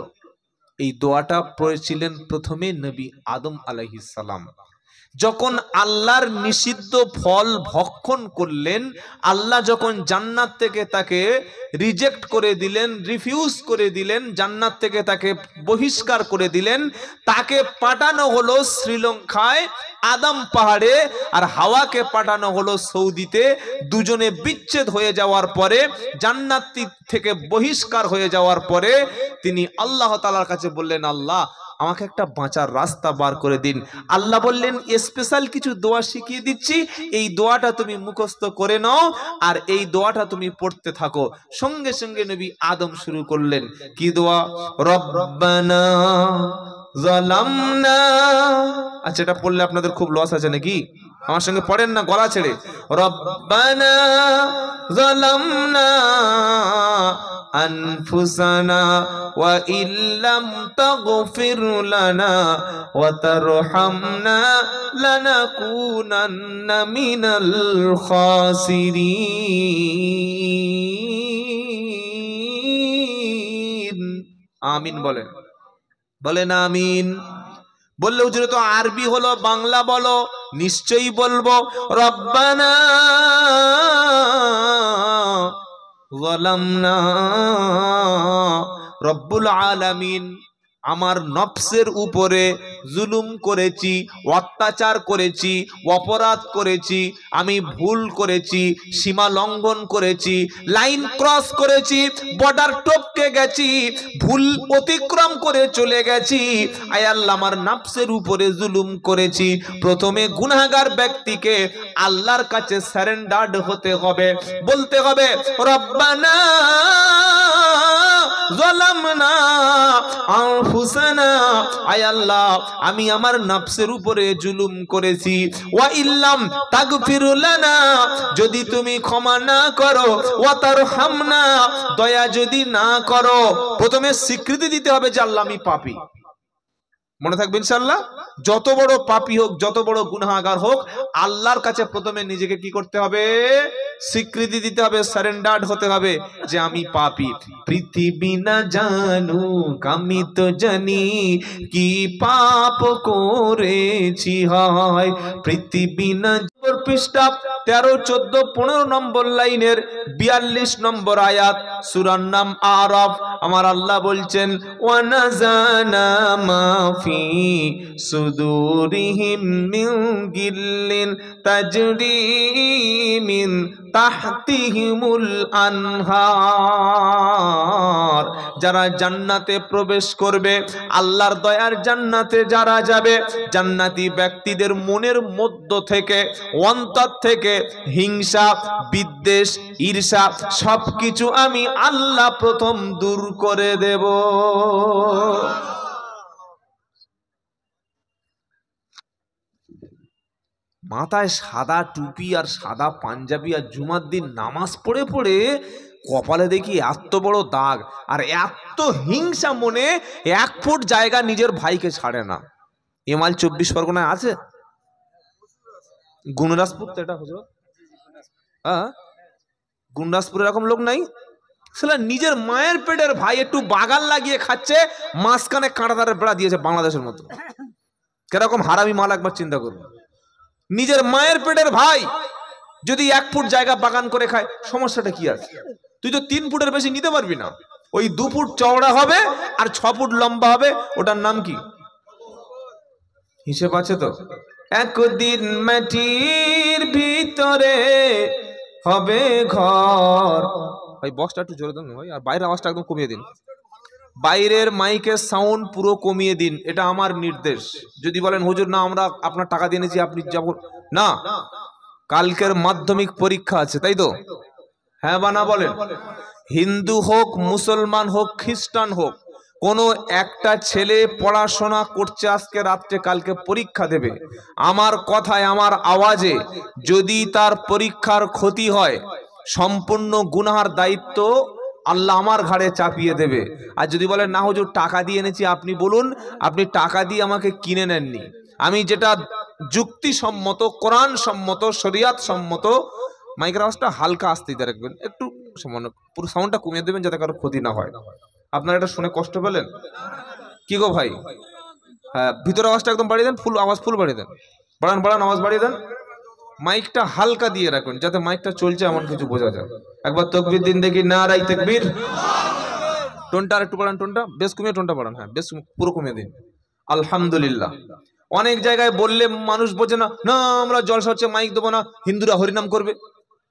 এই দোয়াটা পড়েছিলেন প্রথমে নবী আদম আলাইহিস সালাম। যখন আল্লাহর নিষিদ্ধ ফল ভক্ষণ করলেন, আল্লাহ যখন জান্নাত থেকে তাকে রিজেক্ট করে দিলেন, রিফিউজ করে দিলেন, জান্নাত থেকে তাকে বহিষ্কার করে দিলেন, তাকে পাঠানো হলো শ্রীলঙ্কায় আদম পাহাড়ে, আর হাওয়াকে পাঠানো হলো সৌদিতে। দুজনে বিচ্ছেদ হয়ে যাওয়ার পরে, জান্নাত থেকে বহিষ্কার হয়ে যাওয়ার পরে তিনি আল্লাহ তাআলার কাছে বললেন, আল্লাহ আমাকে একটা বাঁচার রাস্তা বার করে দিন। আল্লাহ বললেন, স্পেশাল কিছু দোয়া শিখিয়ে দিচ্ছি, এই দোয়াটা তুমি মুখস্থ করে নাও আর এই দোয়াটা তুমি পড়তে থাকো। সঙ্গে সঙ্গে নবী আদম শুরু করলেন কি দোয়া? রব্বানা যালামনা। আচ্ছা, এটা পড়লে আপনাদের খুব লস আছে নাকি? আমার সঙ্গে পড়েন না গলা ছেড়ে। রব্বানা যালামনা আনফুসানা ওয়া ইল্লাম তাগফির লানা ওয়া তারহামনা লানাকুনান্না মিনাল খাসিরিন। আমিন বলেন, বলেন আমিন। বললে হুজুর তো আরবি হলো, বাংলা বলো। নিশ্চয়ই বলবো। রব্বানা যালামনা, রব্বুল আলামিন আমার নফসের উপরে জুলুম করেছি, অত্যাচার করেছি, অপরাধ করেছি, আমি ভুল করেছি, সীমা লঙ্ঘন করেছি, লাইন ক্রস করেছি, বর্ডার টপকে গেছি, ভুল অতিক্রম করে চলে গেছি। আয় আল্লাহ, আমার নফসের উপরে জুলুম করেছি। প্রথমে গুনাহগার ব্যক্তিকে আল্লাহর কাছে সারেন্ডার্ড হতে হবে, বলতে হবে রব্বানা যালামনা আনফুসানা, আয় আল্লাহ আমি আমার নফসের উপরে জুলুম করেছি। ওয়া ইল্লাম তাগফির লানা, যদি তুমি ক্ষমা না করো, ওয়া তারহামনা, দয়া যদি না করো। প্রথমে স্বীকৃতি দিতে হবে যে আল্লাহ আমি পাপী। মনে থাকবে ইনশাআল্লাহ। যত বড় পাপী হোক, যত বড় গুনাহগার হোক, আল্লাহর কাছে প্রথমে নিজেকে কি করতে হবে? স্বীকৃতি দিতে হবে, সারেন্ডার্ড হতে হবে যে আমি পাপী। পৃথিবী না জানুক আমি তো জানি কি পাপ করেছি হয়। পৃথিবী না, পৃষ্ঠা 13, 14, 15 নম্বর লাইনের 42 নম্বর আয়াত, সূরার নাম আরাফ। আমার আল্লাহ বলছেন, ওয়া নাযানা মা ফি সুদুরিহিম মিন গিল্লিন তাজরি মিন তাহতিহিমুল আনহার। যারা জান্নাতে প্রবেশ করবে, আল্লাহর দয়ার জান্নাতে যারা যাবে, জান্নাতি ব্যক্তিদের মনের মধ্য থেকে, অন্তর থেকে হিংসা, বিদ্বেষ, ঈর্ষা সবকিছু আমি আল্লাহ প্রথম দূর করে দেব। মাথায় সাদা টুপি আর সাদা পাঞ্জাবি আর জুমার দিন নামাজ পড়ে পড়ে কপালে দেখি এত বড় দাগ, আর এত হিংসা মনে, 1 ফুট জায়গা নিজের ভাইকে ছাড়ে না। এমাল 24 পরগনায় আছে, গুণরাজপুর তো এটা হুজুর, হ্যাঁ গুণরাজপুর এরকম লোক নাই? সেটা নিজের মায়ের পেটের ভাই একটু বাগান লাগিয়ে খাচ্ছে, মাঝখানে কাঁটাতারের বেড়া দিয়েছে বাংলাদেশের মতো। কিরকম হারামি মাল একবার চিন্তা করুন। নিজের মায়ের পেটের ভাই যদি 1 ফুট জায়গা বাগান করে খায়, সমস্যাটা কি আছে? তুই তো 3 ফুটের বেশি নিতে পারবি না। ওই 2 ফুট চওড়া হবে আর 6 ফুট লম্বা হবে, ওটার নাম কি? হিসেব আছে তো? একদিন মাটির ভিতরে হবে ঘর। ভাই বক্সটা একটু জোরে দেন ভাই, আর বাইরের আওয়াজটা একদম কমিয়ে দিন। বাইরের মাইকের সাউন্ড পুরো কমিয়ে দিন, এটা আমার নির্দেশ। যদি বলেন হুজুর না আমরা আপনার টাকা দিয়ে নিয়েছি, আপনি যাব না, কালকের মাধ্যমিক পরীক্ষা আছে তাই তো? হ্যাঁ বা না বলেন? হিন্দু হোক, মুসলমান হোক, খ্রিস্টান হোক, কোনো একটা ছেলে পড়াশোনা করছে আজকে রাত্রে, কালকে পরীক্ষা দেবে। আমার কথায়, আমার আওয়াজে যদি তার পরীক্ষার ক্ষতি হয়, সম্পূর্ণ গুনাহার দায়িত্ব আল্লাহ আমার ঘাড়ে চাপিয়ে দেবে। আর যদি বলেন না হুজুর টাকা দিয়ে এনেছি, আপনি বলুন আপনি টাকা দিয়ে আমাকে কিনে নেননি। আমি যেটা যুক্তিসম্মত, কোরআন সম্মত, শরিয়াত সম্মত, মাইকের আওয়াজটা হালকা আস্তে দিয়ে রাখবেন, একটু সামান্য, পুরো সাউন্ডটা কমিয়ে দেবেন যাতে কারো ক্ষতি না হয়। আপনারা এটা শুনে কষ্ট পেলেন কি গো ভাই? হ্যাঁ, ভিতরে আওয়াজটা একদম বাড়িয়ে দেন, ফুল আওয়াজ ফুল বাড়িয়ে দেন। বাড়ান বাড়ান, আওয়াজ বাড়িয়ে দেন। মাইকটা হালকা দিয়ে রাখুন যাতে মাইকটা চলছে এমন কিছু বোঝা যায়। একবার তাকবীর দিন দেখি, নারায়ে তাকবীর। টোনটা আর একটু বাড়ান, টোনটা বেশ কমিয়ে টোনটা বাড়ান। হ্যাঁ বেশ পুরো কমিয়ে দিন। আলহামদুলিল্লাহ। অনেক জায়গায় বললে মানুষ বোঝে না, না আমরা জলসা হচ্ছে মাইক দেবো না, হিন্দুরা হরিনাম করবে।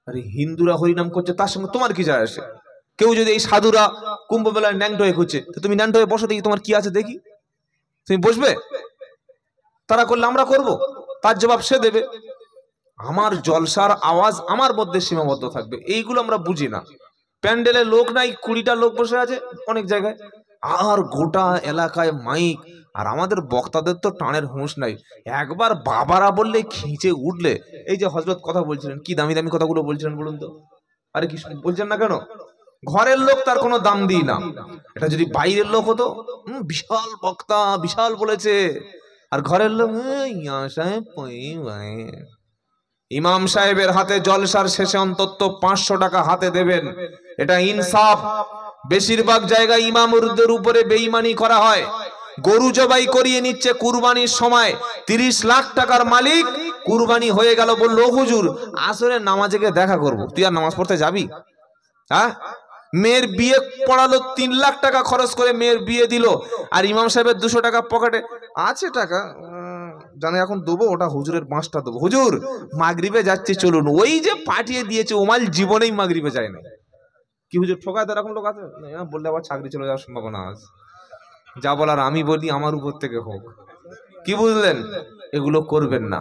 আরে হিন্দুরা হরিনাম করছে তার সঙ্গে তোমার কি যায় আসে? কেউ যদি এই সাধুরা কুম্ভ মেলায় ন্যাংটো হয়ে খুঁজছে, তো তুমি ন্যাংটো হয়ে বসো দেখি, তোমার কি আছে দেখি, তুমি বসবে? তারা করলে আমরা করব, তার জবাব সে দেবে। আমার জলসার আওয়াজ আমার মধ্যে সীমাবদ্ধ থাকবে, এইগুলো আমরা বুঝি না। প্যান্ডেলে লোক নাই, 20টা লোক বসে আছে অনেক জায়গায়, আর গোটা এলাকায় মাইক, আর আমাদের বক্তাদের তো টানের হুঁশ নাই। একবার বাবারা বললে খিঁচে উঠলে, এই যে হযরত কথা বলছিলেন, কি দামি দামি কথাগুলো বলছিলেন বলুন তো, আরে কি বলছেন না কেন? ঘরের লোক তার কোনো দাম দিই না, এটা যদি বাইরের লোক হতো, বিশাল বক্তা বিশাল বলেছে, আর ঘরের লোক ইমাম সাহেবের হাতে জলসার শেষে অন্তত 500 টাকা হাতে দেবেন, এটা ইনসাফ। বেশিরভাগ জায়গায় ইমামদের উপরে বেঈমানি করা হয়। গরু জবাই করিয়ে নিচ্ছে কুরবানির সময়, 30 লাখ টাকার মালিক, কুরবানি হয়ে গেল, বললো হুজুর আসরে নামাজে গিয়ে দেখা করব। তুই আর নামাজ পড়তে যাবি? হ্যাঁ, মেয়ের বিয়ে পড়ালো, 3 লাখ টাকা খরচ করে মেয়ের বিয়ে দিল, আর ইমাম সাহেবের 200 টাকা পকেটে আছে, টাকা জানে এখন দেবো, ওটা হুজুরের 5টা দেবো। হুজুর মাগরিবে যাচ্ছে চলুন, ওই যে পাঠিয়ে দিয়েছে ওমাল জীবনেই মাগরিবে যায় না। কি হুজুর ঠকায়? এরকম লোক আছে, বললে আবার চাকরি চলে যাওয়ার সম্ভাবনা আছে। যা বলার আমি বলি, আমার উপর থেকে হোক। কি বুঝলেন? এগুলো করবেন না।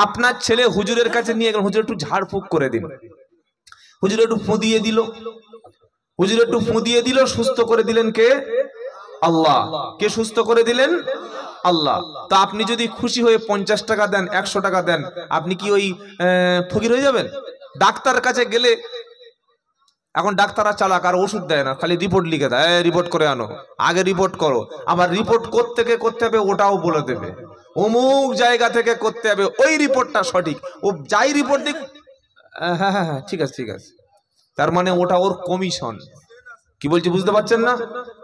আপনার ছেলে হুজুরের কাছে নিয়ে গেলেন, হুজুর একটু ঝাড়ফুঁক করে দিন, হুজুর একটু ফুঁদিয়ে দিল, হুজুর একটু ফুঁদিয়ে দিল, সুস্থ করে দিলেন কে? আল্লাহ। কে সুস্থ করে দিলেন? আল্লাহ। তা আপনি যদি খুশি হয়ে 50 টাকা দেন, 100 টাকা দেন, আপনি কি ওই ফকির হয়ে যাবেন? ডাক্তার কাছে গেলে, এখন ডাক্তাররা চালাক, আর ওষুধ দেয় না, খালি রিপোর্ট লিখে দেয়, রিপোর্ট করে আনো, আগে রিপোর্ট করো, আবার রিপোর্ট করতে হবে ওটাও বলে দেবে, অমুক জায়গা থেকে করতে হবে, ওই রিপোর্টটা সঠিক, ও যাই রিপোর্ট দিক, হ্যাঁ হ্যাঁ হ্যাঁ ঠিক আছে ঠিক আছে, তার মানে ওটা ওর কমিশন। কি বলছি বুঝতে পারছেন না?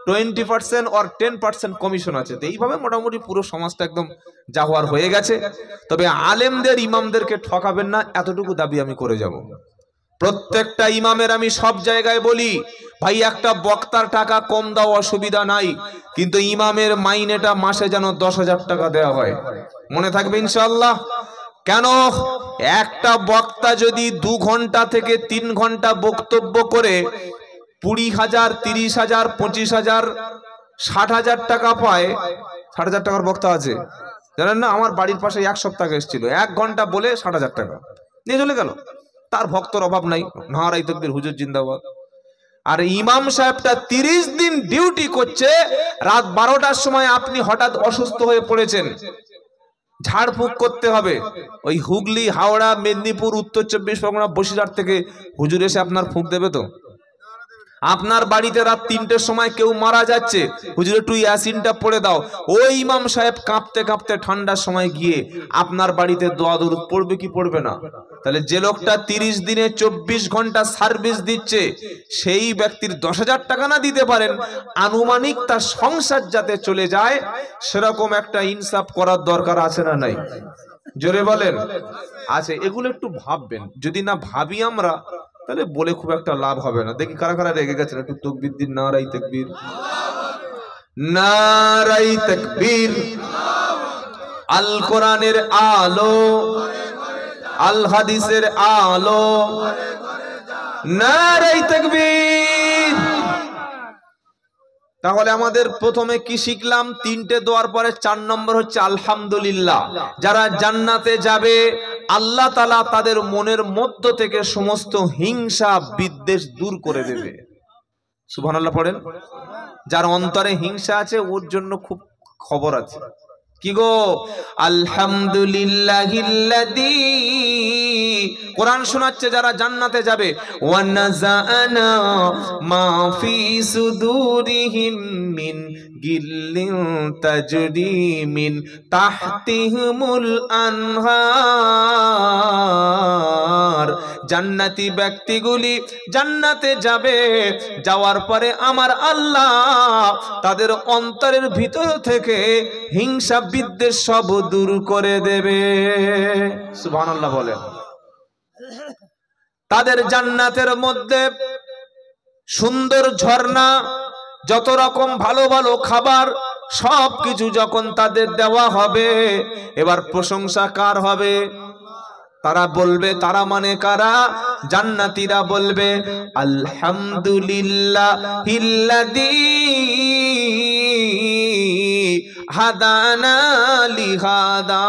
20% or 10% কমিশন আছে। এইভাবে মোটামুটি পুরো সমাজটা একদম জাহওয়ার হয়ে গেছে। তবে আলেমদের ইমামদেরকে ঠকাবেন না, এতটুকু দাবি আমি করে যাব। প্রত্যেকটা ইমামের আমি সব জায়গায় বলি, ভাই একটা বক্তার টাকা কম দাও, অসুবিধা নাই, কিন্তু ইমামের মাইনেটা মাসে যেন 10,000 টাকা দেওয়া হয়। মনে থাকবে ইনশাআল্লাহ। কেন? একটা বক্তা যদি 2 ঘন্টা থেকে 3 ঘন্টা বক্তব্য করে 20,000, 30,000, 25,000, 60,000 টাকা পায়, 60,000 টাকার বক্তা আছে জানেন না? আমার বাড়ির পাশে 1 সপ্তাহ এসেছিল, 1 ঘন্টা বলে 60,000 টাকা নিয়ে চলে গেল। তার ভক্তর অভাব নাই, নারায়ে তাকবীর, হুজুর জিন্দাবাদ। আর ইমাম সাহেবটা 30 দিন ডিউটি করছে, রাত 12টার সময় আপনি হঠাৎ অসুস্থ হয়ে পড়েছেন, ঝাড়ফুঁক করতে হবে, ওই হুগলি, হাওড়া, মেদিনীপুর, উত্তর 24 পরগনা, বসিরহাট থেকে হুজুর এসে আপনার ফুঁক দেবে তো? আপনার বাড়িতে রাত 3টের সময় কেউ মারা যাচ্ছে, হুজুর একটু ইয়াসিনটা পড়ে দাও, ওই ইমাম সাহেব কাঁপতে কাঁপতে ঠান্ডার সময় গিয়ে আপনার বাড়িতে দোয়া দরুদ পড়বে কি পড়বে না? তাহলে যে লোকটা 30 দিনে 24 ঘন্টা সার্ভিস দিচ্ছে, সেই ব্যক্তির 10,000 টাকা না দিতে পারেন, আনুমানিক তার সংসার যাতে চলে যায়, সেরকম একটা ইনসাফ করার দরকার আছে না নাই? জোরে বলেন আছে। এগুলো একটু ভাববেন, যদি না ভাবি আমরা, তাহলে বলে খুব একটা লাভ হবে না। দেখি কারা কারা রেগে গেছেন, একটু তাকবীর দিন। নারায়ে তাকবীর, নারায়ে তাকবীর। আল কোরআনের আলো, আল হাদিসের আলো, নারায়ে তাকবীর। তাহলে আমাদের প্রথমে কি শিখলাম? 3টে দোয়ার পরে 4 নম্বর হচ্ছে আলহামদুলিল্লাহ। যারা জান্নাতে যাবে, আল্লাহ তাআলা তাদের মনের মধ্য থেকে সমস্ত হিংসা বিদ্বেষ দূর করে দেবে। সুবহানাল্লাহ পড়েন। যার অন্তরে হিংসা আছে, ওর জন্য খুব খবর আছে। কি গো? আলহামদুলিল্লাহিল্লাযী কোরআন শোনাচ্ছে যারা জান্নাতে যাবে, ওয়া নাযানা মা ফি সুদুরিহিম মিন গিল্লিন তাজরি মিন তাহতিহিমুল আনহার। জান্নাতি ব্যক্তিগুলি জান্নাতে যাবে, যাওয়ার পরে আমার আল্লাহ তাদের অন্তরের ভিতর থেকে হিংসা বিদ্বেষ সব দূর করে দেবে। সুবহানাল্লাহ বলেন। তাদের জান্নাতের মধ্যে সুন্দর ঝর্ণা, যত রকম ভালো ভালো খাবার সবকিছু যখন তাদের দেওয়া হবে, এবার প্রশংসা কার হবে? তারা বলবে, তারা মানে কারা? জান্নাতীরা বলবে আলহামদুলিল্লাহিল্লাযী হাদানা লিহাদা।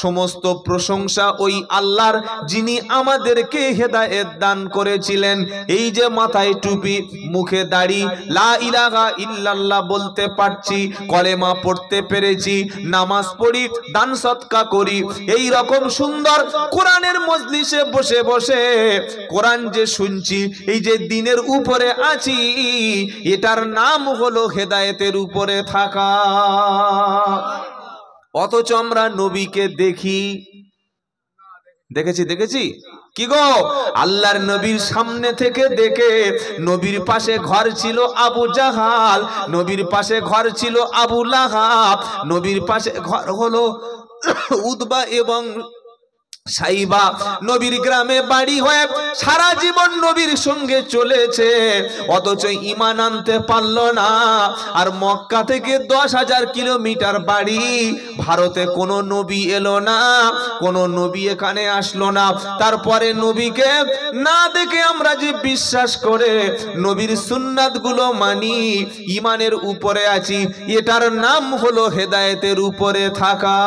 সমস্ত প্রশংসা ওই আল্লাহর যিনি আমাদেরকে হেদায়েত দান করেছিলেন। এই যে মাথায় টুপি, মুখে দাড়ি, লা ইলাহা ইল্লাল্লাহ বলতে পারছি, কলেমা পড়তে পেরেছি, নামাজ পড়ি, দান সদকা করি, এই রকম সুন্দর কোরআনের মজলিসে বসে বসে কোরআন যে শুনছি, এই যে দ্বীনের উপরে আছি, এটার নাম হলো হেদায়েতের উপরে থাকা। অথচ আমরা নবীকে দেখেছি কি গো? আল্লাহর নবীর সামনে থেকে দেখে, নবীর পাশে ঘর ছিল আবু জাহাল, নবীর পাশে ঘর ছিল আবু লাহাব, নবীর পাশে ঘর হলো উতবা এবং সাইবা। নবীর গ্রামে বাড়ি হয়ে সারা জীবন নবীর সঙ্গে চলেছে, অথচ ঈমান আনতে পারল না। আর মক্কা থেকে 10,000 কিলোমিটার বাড়ি, ভারতে কোনো নবী এলো না, কোনো নবী এখানে আসলো না। তারপরে নবীকে না দেখে আমরা যে বিশ্বাস করে নবীর সুন্নাত গুলো মানি, ঈমানের উপরে আছি, এটার নাম হলো হেদায়েতের উপরে থাকা।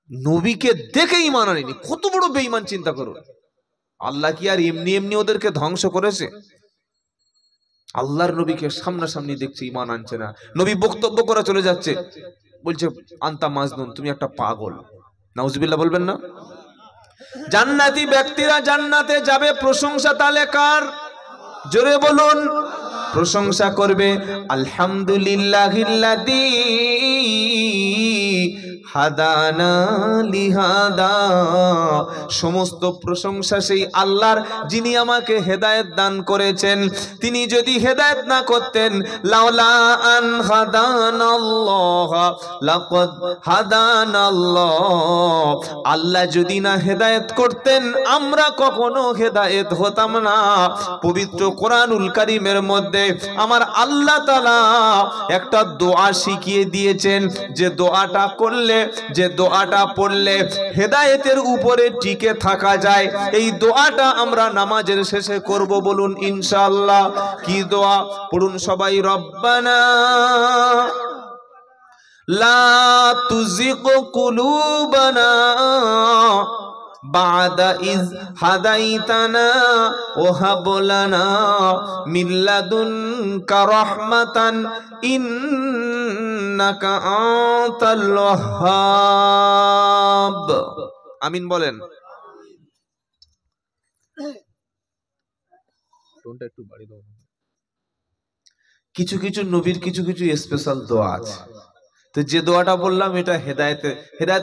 নবীকে দেখে ঈমান আনেনি, কত বড় বেঈমান চিন্তা করুন। আল্লাহ কি আর এমনি এমনি ওদেরকে ধ্বংস করেছে? আল্লাহর নবীকে সামনাসামনি দেখছে, ঈমান আনছে না। নবী বক্তব্য করে চলে যাচ্ছে, বলছে আনতা মাজনুন, তুমি একটা পাগল। নাউজুবিল্লাহ বলবেন না? জান্নাতি ব্যক্তিরা জান্নাতে যাবে, প্রশংসা তাহলে কার? জোরে বলুন। প্রশংসা করবে আলহামদুলিল্লাহিল্লাযী হাদানা লিহাদা। সমস্ত প্রশংসা সেই আল্লাহর যিনি আমাকে হেদায়েত দান করেছেন। তিনি যদি হেদায়েত না করতেন, লাউলা আন হাদানাল্লাহ লাকাদ হাদানাল্লাহ, আল্লাহ যদি না হেদায়েত করতেন আমরা কখনো হেদায়েত হতাম না। পবিত্র কোরআনুল কারীমের মধ্যে আমার আল্লাহ তাআলা একটা দোয়া শিখিয়ে দিয়েছেন, যে দোয়াটা করলে, যে দোয়াটা পড়লে হেদায়েতের উপরে টিকে থাকা যায়। এই দোয়াটা আমরা নামাজের শেষে করব, বলুন ইনশাআল্লাহ। কি দোয়া? পড়ুন সবাই। রব্বানা লা তুযিগ কুলুবানা বা'দা ইয হাদাইতানা ওয়া হাব লানা মিন লাদুনকা রাহমাতান ইন্নাকা আনতাল ওয়াহ্হাব। আমিন বলেন। টোনটা একটু বাড়িয়ে দাও। কিছু কিছু নবীর কিছু কিছু স্পেশাল দোয়া আছে। তো যে দোয়াটা বললাম এটা হেদায়েত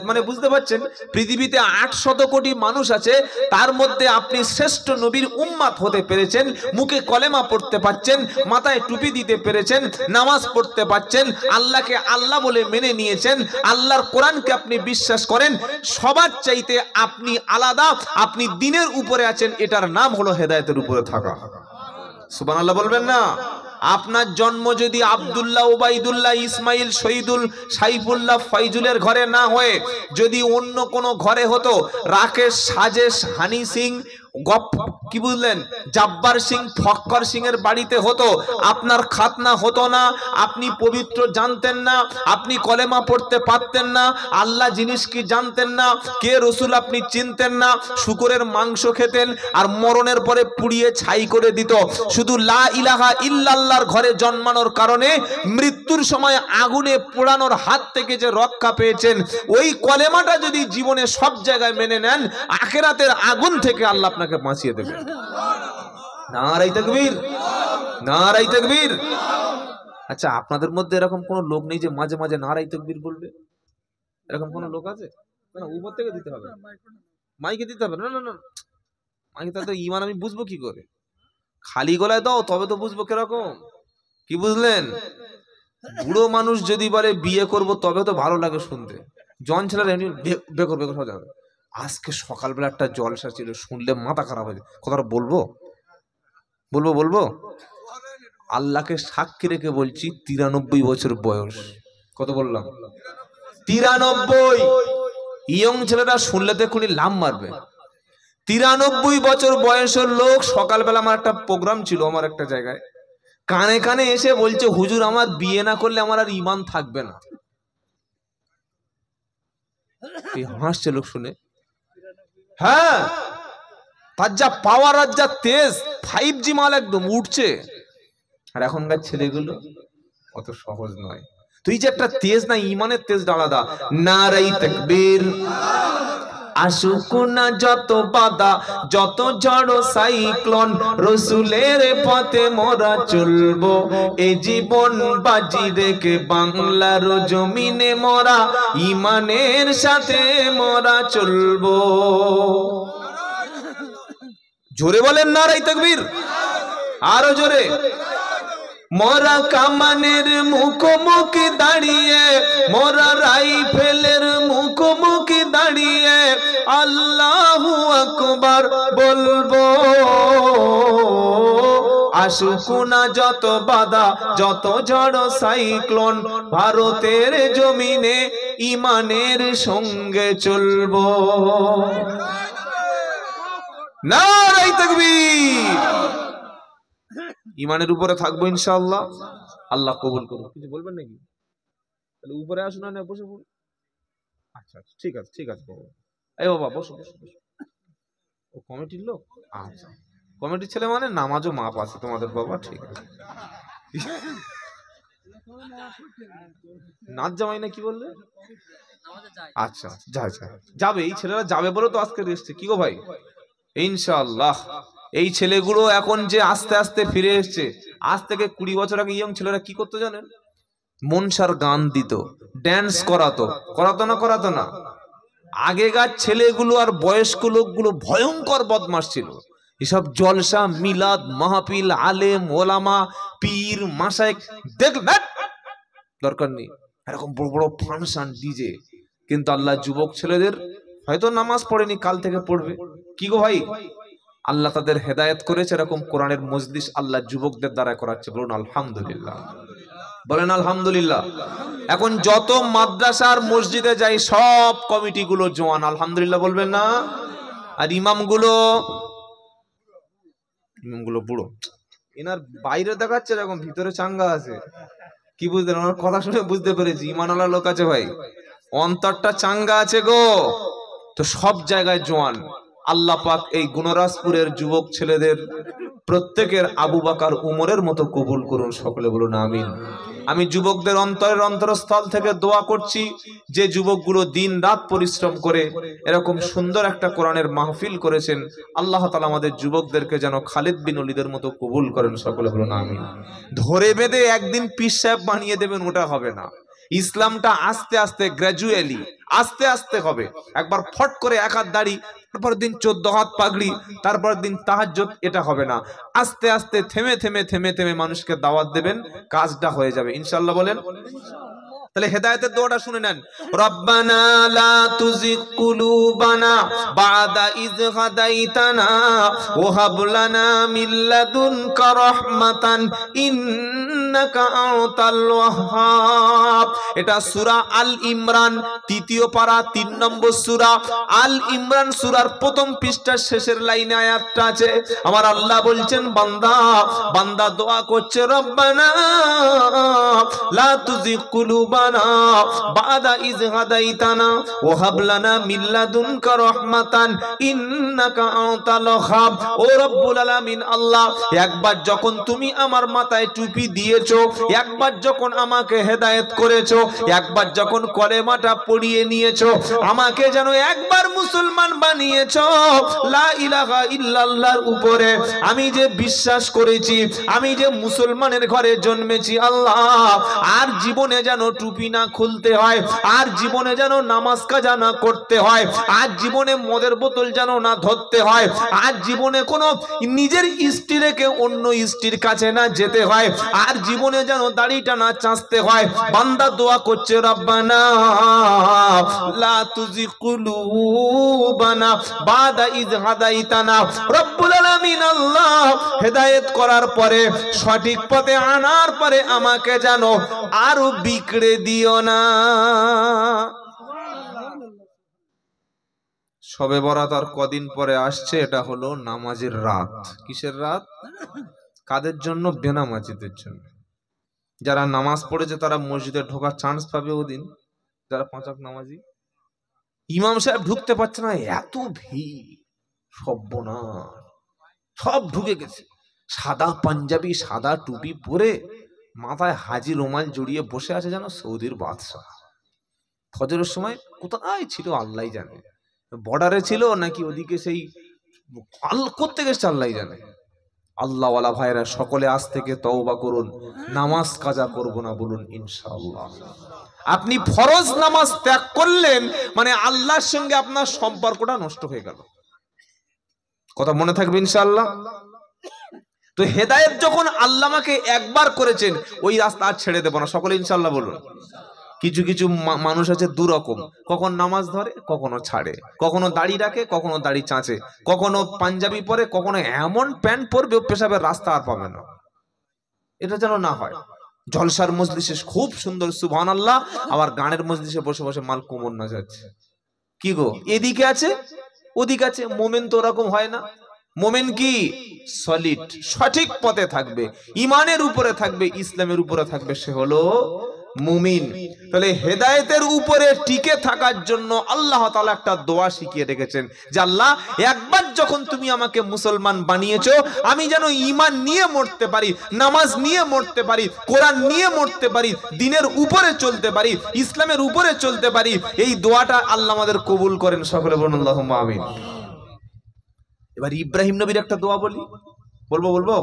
মানে বুঝতে পারছেন, পৃথিবীতে 800 কোটি মানুষ আছে, তার মধ্যে আপনি শ্রেষ্ঠ নবীর উম্মত হতে পেরেছেন, মুখে কলেমা পড়তে পারছেন, মাথায় টুপি দিতে পেরেছেন, নামাজ পড়তে পারছেন, আল্লাহকে আল্লাহ বলে মেনে নিয়েছেন, আল্লাহর কোরআনকে আপনি বিশ্বাস করেন, সবার চাইতে আপনি আলাদা, আপনি দ্বীনের উপরে আছেন। এটার নাম হলো হেদায়েতের উপরে থাকা। সুবহানাল্লাহ বলবেন না? আপনার জন্ম যদি আব্দুল্লাহ, ওবাইদুল্লাহ, ইসমাইল, শহীদুল, সাইফুল্লাহ, ফাইজুলের ঘরে না হয়ে যদি অন্য কোনো ঘরে হতো, রাকেশ, সাজেশ, হানি সিং, কি বুঝলেন, জব্বার সিং ফক্কর সিং এর বাড়িতে হতো, আপনার খাতনা হতো না, আপনি পবিত্র জানতেন না, আপনি কলেমা পড়তে পারতেন না, আল্লাহ জিনিস কি জানতেন না, কে রসুল আপনি চিনতেন না, শুকরের মাংস খেতেন আর মরণের পরে পুড়িয়ে ছাই করে দিত। শুধু লা ইলাহা ইল্লাল্লাহর ঘরে জন্মানোর কারণে মৃত্যুর সময় আগুনে পোড়ানোর হাত থেকে যে রক্ষা পেয়েছেন, ওই কলেমাটা যদি জীবনে সব জায়গায় মেনে নেন, আখিরাতের আগুন থেকে আল্লাহ আপনাকে বাঁচিয়ে দেবে। নারায়ে তাকবীর, নারায়ে তাকবীর। আচ্ছা, আপনাদের মধ্যে এরকম কোন লোক নেই যে মাঝে মাঝে নারায়ে তাকবীর বলবে? এরকম কোন লোক আছে? না, উপর থেকে দিতে হবে, মাইকে দিতে হবে। না না না, মাইকে তো ঈমান আমি বুঝবো কি করে? খালি গলায় দাও, তবে তো বুঝবো কিরকম। কি বুঝলেন? বুড়ো মানুষ যদি বলে বিয়ে করব, তবে তো ভালো লাগে শুনতে। জন ছেলেরা বেকর বেকর হয়ে যাবে। আজকে সকালবেলা একটা জলসা ছিল, শুনলে মাথা খারাপ হয়ে যায়। কথাটা বলবো বলবো বলবো আল্লাহকে সাক্ষী রেখে বলছি, 93 বছর বয়স। কত বললাম? 93। ইয়ং ছেলেরা শুনলে তো এক্ষুনি লাম মারবে। 93 বছর বয়সের লোক সকালবেলা আমার একটা প্রোগ্রাম ছিল আমার একটা জায়গায়, কানে কানে এসে বলছে, হুজুর আমার বিয়ে না করলে আমার আর ঈমান থাকবে না। হাসছে লোক শুনে। হ্যাঁ, তার যা পাওয়ার আর যা তেজ, 5G মাল একদম উঠছে। আর এখনকার ছেলেগুলো অত সহজ নয়। তুই যে একটা তেজ না, ঈমানের তেজটা আলাদা। নারায়ে তাকবীর। আসুক না যত বাধা, যত ঝড় সাইক্লোন, রসুলের পথে মোরা চলবো। এই জীবন বাজি রেখে বাংলার জমিনে মোরা ঈমানের সাথে মোরা চলবো। জোরে বলেন নারায়ে তাকবীর, আরো জোরে। মোরা কামানের মুখোমুখি দাঁড়িয়ে, মোরা রাইফেলের মুখোমুখি দাঁড়িয়ে আল্লাহু আকবার বলবো। আসুক না যত বাধা, যত ঝড় সাইক্লোন, ভারতের জমিনে ঈমানের সঙ্গে চলবো। নারায়ে তাকবীর। ঈমানের উপরে থাকবো ইনশাআল্লাহ, আল্লাহ কবুল করুন। কিছু বলবেন নাকি? তাহলে উপরে আসুন, না বসে পড়ুন। আচ্ছা আচ্ছা, ঠিক আছে ঠিক আছে বাবা। এই বাবা বসো বসো বসো। ও কমিটির লোক? আচ্ছা, কমিটির ছেলে মানে নামাজও মাপ আছে তোমাদের বাবা, ঠিক আছে। নাচ জামাই না কি বললে? আচ্ছা, যাবে, এই ছেলেরা যাবে বলে তো আজকে এসছে। কি গো ভাই? ইনশাআল্লাহ এই ছেলেগুলো এখন যে আস্তে আস্তে ফিরে এসছে, আজ থেকে 20 বছর আগে ইয়ং ছেলেরা কি করতো জানেন? মনসার গান দিত, ড্যান্স করাতো, করাতো না। আগেকার ছেলেগুলো আর বয়স্ক লোকগুলো ভয়ঙ্কর বদমাশ ছিল। এসব জলসা, মিলাদ, মাহফিল, আলেম, ওলামা, পীর, মাশায়েখ দেখবেন দরকার নেই, এরকম বড় বড় ফাংশন, ডিজে। কিন্তু আল্লাহ যুবক ছেলেদের, হয়তো নামাজ পড়েনি, কাল থেকে পড়বে। কি গো ভাই? আল্লাহ তাদের হেদায়েত করেছে, এরকম কোরআনের মজলিস আল্লাহ যুবকদের দ্বারা করাচ্ছে। বলুন আলহামদুলিল্লাহ, বলেন আলহামদুলিল্লাহ। এখন যত মাদ্রাসার মসজিদে যাই, সব কমিটিগুলো জওয়ান, আলহামদুলিল্লাহ বলবেন না? আর ইমামগুলো বুড়ো। এনার বাইরে দেখাচ্ছে এরকম, ভিতরে চাঙ্গা আছে। কি বুঝলেন? ওনার কথা শুনে বুঝতে পেরেছি ঈমানওয়ালা লোক আছে ভাই, অন্তরটা চাঙ্গা আছে গো। তো সব জায়গায় জওয়ান। আল্লাহ পাক এই গুণরাজপুরের যুবক ছেলেদের প্রত্যেকের আবু বকর উমরের মতো কবুল করুন, সকলে বলুন আমিন। আমি যুবকদের অন্তরের অন্তরস্থল থেকে দোয়া করছি, যে যুবকগুলো দিন রাত পরিশ্রম করে এরকম সুন্দর একটা কোরআনের মাহফিল করেছেন, আল্লাহ তাআলা আমাদের যুবকদেরকে যেন খালিদ বিন ওলীদের মতো কবুল করেন, সকলে বলুন আমিন। ধরে বেঁধে একদিন পীর সাহেব বানিয়ে দেবেন, ওটা হবে না। ইসলামটা আস্তে আস্তে, গ্র্যাজুয়ালি, আস্তে আস্তে হবে। একবার ফট করে এক হাত দাড়ি, তারপর দিন 14 হাত পাগড়ি, তারপর দিন তাহাজ্জুদ, এটা হবে না। আস্তে আস্তে থেমে থেমে থেমে থেমে মানুষকে দাওয়াত দেবেন, কাজটা হয়ে যাবে ইনশাআল্লাহ। বলেন তাহলে হেদায়েতের দোয়াটা শুনে নেন। রব্বানা লা তুজিগ কুলুবানা বাদা ইয হাদাইতানা ওয়া হাব লানা মিন লাদুনকা রাহমাতান ইন্নাকা আনতাল ওয়াহ্হাব। এটা সূরা আল ইমরান ৩য় পারা ৩ নম্বর সূরা আল ইমরান সূরার প্রথম পৃষ্ঠার শেষের লাইনে আয়াতটা আছে। আমার আল্লাহ বলছেন বান্দা দোয়া করছে, রব্বানা লা তুযিগ কুলুবানা বাদা ইয হাদাইতানা ওয়া হাব লানা মিন লাদুনকা রাহমাতান ইন্নাকা আনতাল ওয়াহ্হাব। ও রব্বুল আলামিন আল্লাহ, একবার যখন তুমি আমার মাথায় টুপি দিয়েছো, একবার যখন আমাকে হেদায়েত করেছো, একবার যখন কলেমাটা পড়িয়ে নিয়েছো, আমাকে যেন একবার মুসলমান বানিয়েছো, লা ইলাহা ইল্লাল্লাহর উপরে আমি যে বিশ্বাস করেছি, আমি যে মুসলমানের ঘরে জন্মেছি আল্লাহ, আর জীবনে যেন টুপি না খুলতে হয়, আর জীবনে যেন নামাজ কাজা না করতে হয়, আর জীবনে মদের বোতল যেন না ধরতে হয়, আর জীবনে কোনো নিজের স্ত্রী রেখে অন্য স্ত্রীর কাছে না যেতে হয়, আর জীবনে যেন দাড়িটা না চাঁচতে হয়। বান্দা দোয়া করছে, রব্বানা লা তুযিগ কুলুবানা বাদা ইয হাদাইতানা। রব্বুল আলামিন আল্লাহ, হেদায়েত করার পরে, সঠিক পথে আনার পরে আমাকে যেন আরো বিগড়ে দিও না। শবে বরাত আর কদিন পরে আসছে, এটা হলো নামাজের রাত। কিসের রাত? কাদের জন্য? বেনামাজিদের জন্য। যারা নামাজ পড়েছে তারা মসজিদে ঢোকার চান্স পাবে ওদিন। যারা 5 ওয়াক্ত নামাজি, ইমাম সাহেব ঢুকতে পারছে না, এত ভিড়, সর্বনাশ, সব ঢুকে গেছে। সাদা পাঞ্জাবি, সাদা টুপি পরে, মাথায় হাজি রুমাল জড়িয়ে বসে আছে যেন সৌদির বাদশাহ। ফজরের সময় কোথায় ছিল আল্লাহ জানে, বর্ডারে ছিল নাকি ওদিকে সেই করতে গেছে আল্লাহ জানে। আল্লাহওয়ালা ভাইরা সকলে আজ থেকে তওবা করুন, নামাজ কাজা করব না বলুন ইনশাআল্লাহ। আপনি ফরজ নামাজ ত্যাগ করলেন মানে আল্লাহর সঙ্গে আপনার সম্পর্কটা নষ্ট হয়ে গেল। কথা মনে থাকবে ইনশাআল্লাহ। তো হেদায়েত যখন আল্লাহ আমাকে একবার করেছেন, ওই রাস্তা আর ছেড়ে দেব না। সকলে ইনশাআল্লাহ বলুন। কিছু কিছু মানুষ আছে দুরকম, কখন নামাজ ধরে কখনো ছাড়ে, কখনো দাড়ি রাখে কখনো দাড়ি চাঁচে, কখনো পাঞ্জাবি পরে, কখনো এমন প্যান্ট পরবে পেশাবের রাস্তা আর পাবে না। এটা যেন না হয়। জলসার মজলিসে খুব সুন্দর সুবহানাল্লাহ, আবার গানের মজলিসে বসে বসে মাল কোমর না যাচ্ছে। কি গো, এদিকে আছে ওদিকে আছে। মোমেন তো ওরকম হয় না। মোমেন কি? সলিড, সঠিক পথে থাকবে, ইমানের উপরে থাকবে, ইসলামের উপরে থাকবে, সে হলো মুমিন। তাহলে হেদায়েতের উপরে টিকে থাকার জন্য আল্লাহ তাআলা একটা দোয়া শিখিয়ে রেখেছেন যে আল্লাহ, একবার যখন তুমি আমাকে মুসলমান বানিয়েছো, আমি যেন ঈমান নিয়ে মরতে পারি, নামাজ নিয়ে মরতে পারি, কোরআন নিয়ে মরতে পারি, দ্বীনের উপরে চলতে পারি, ইসলামের উপরে চলতে পারি। এই দোয়াটা আল্লাহ আমাদের কবুল করেন। সকলে বলুন আল্লাহুম্মা আমিন। এবার ইব্রাহিম নবীর একটা দোয়া বলি, বলবো।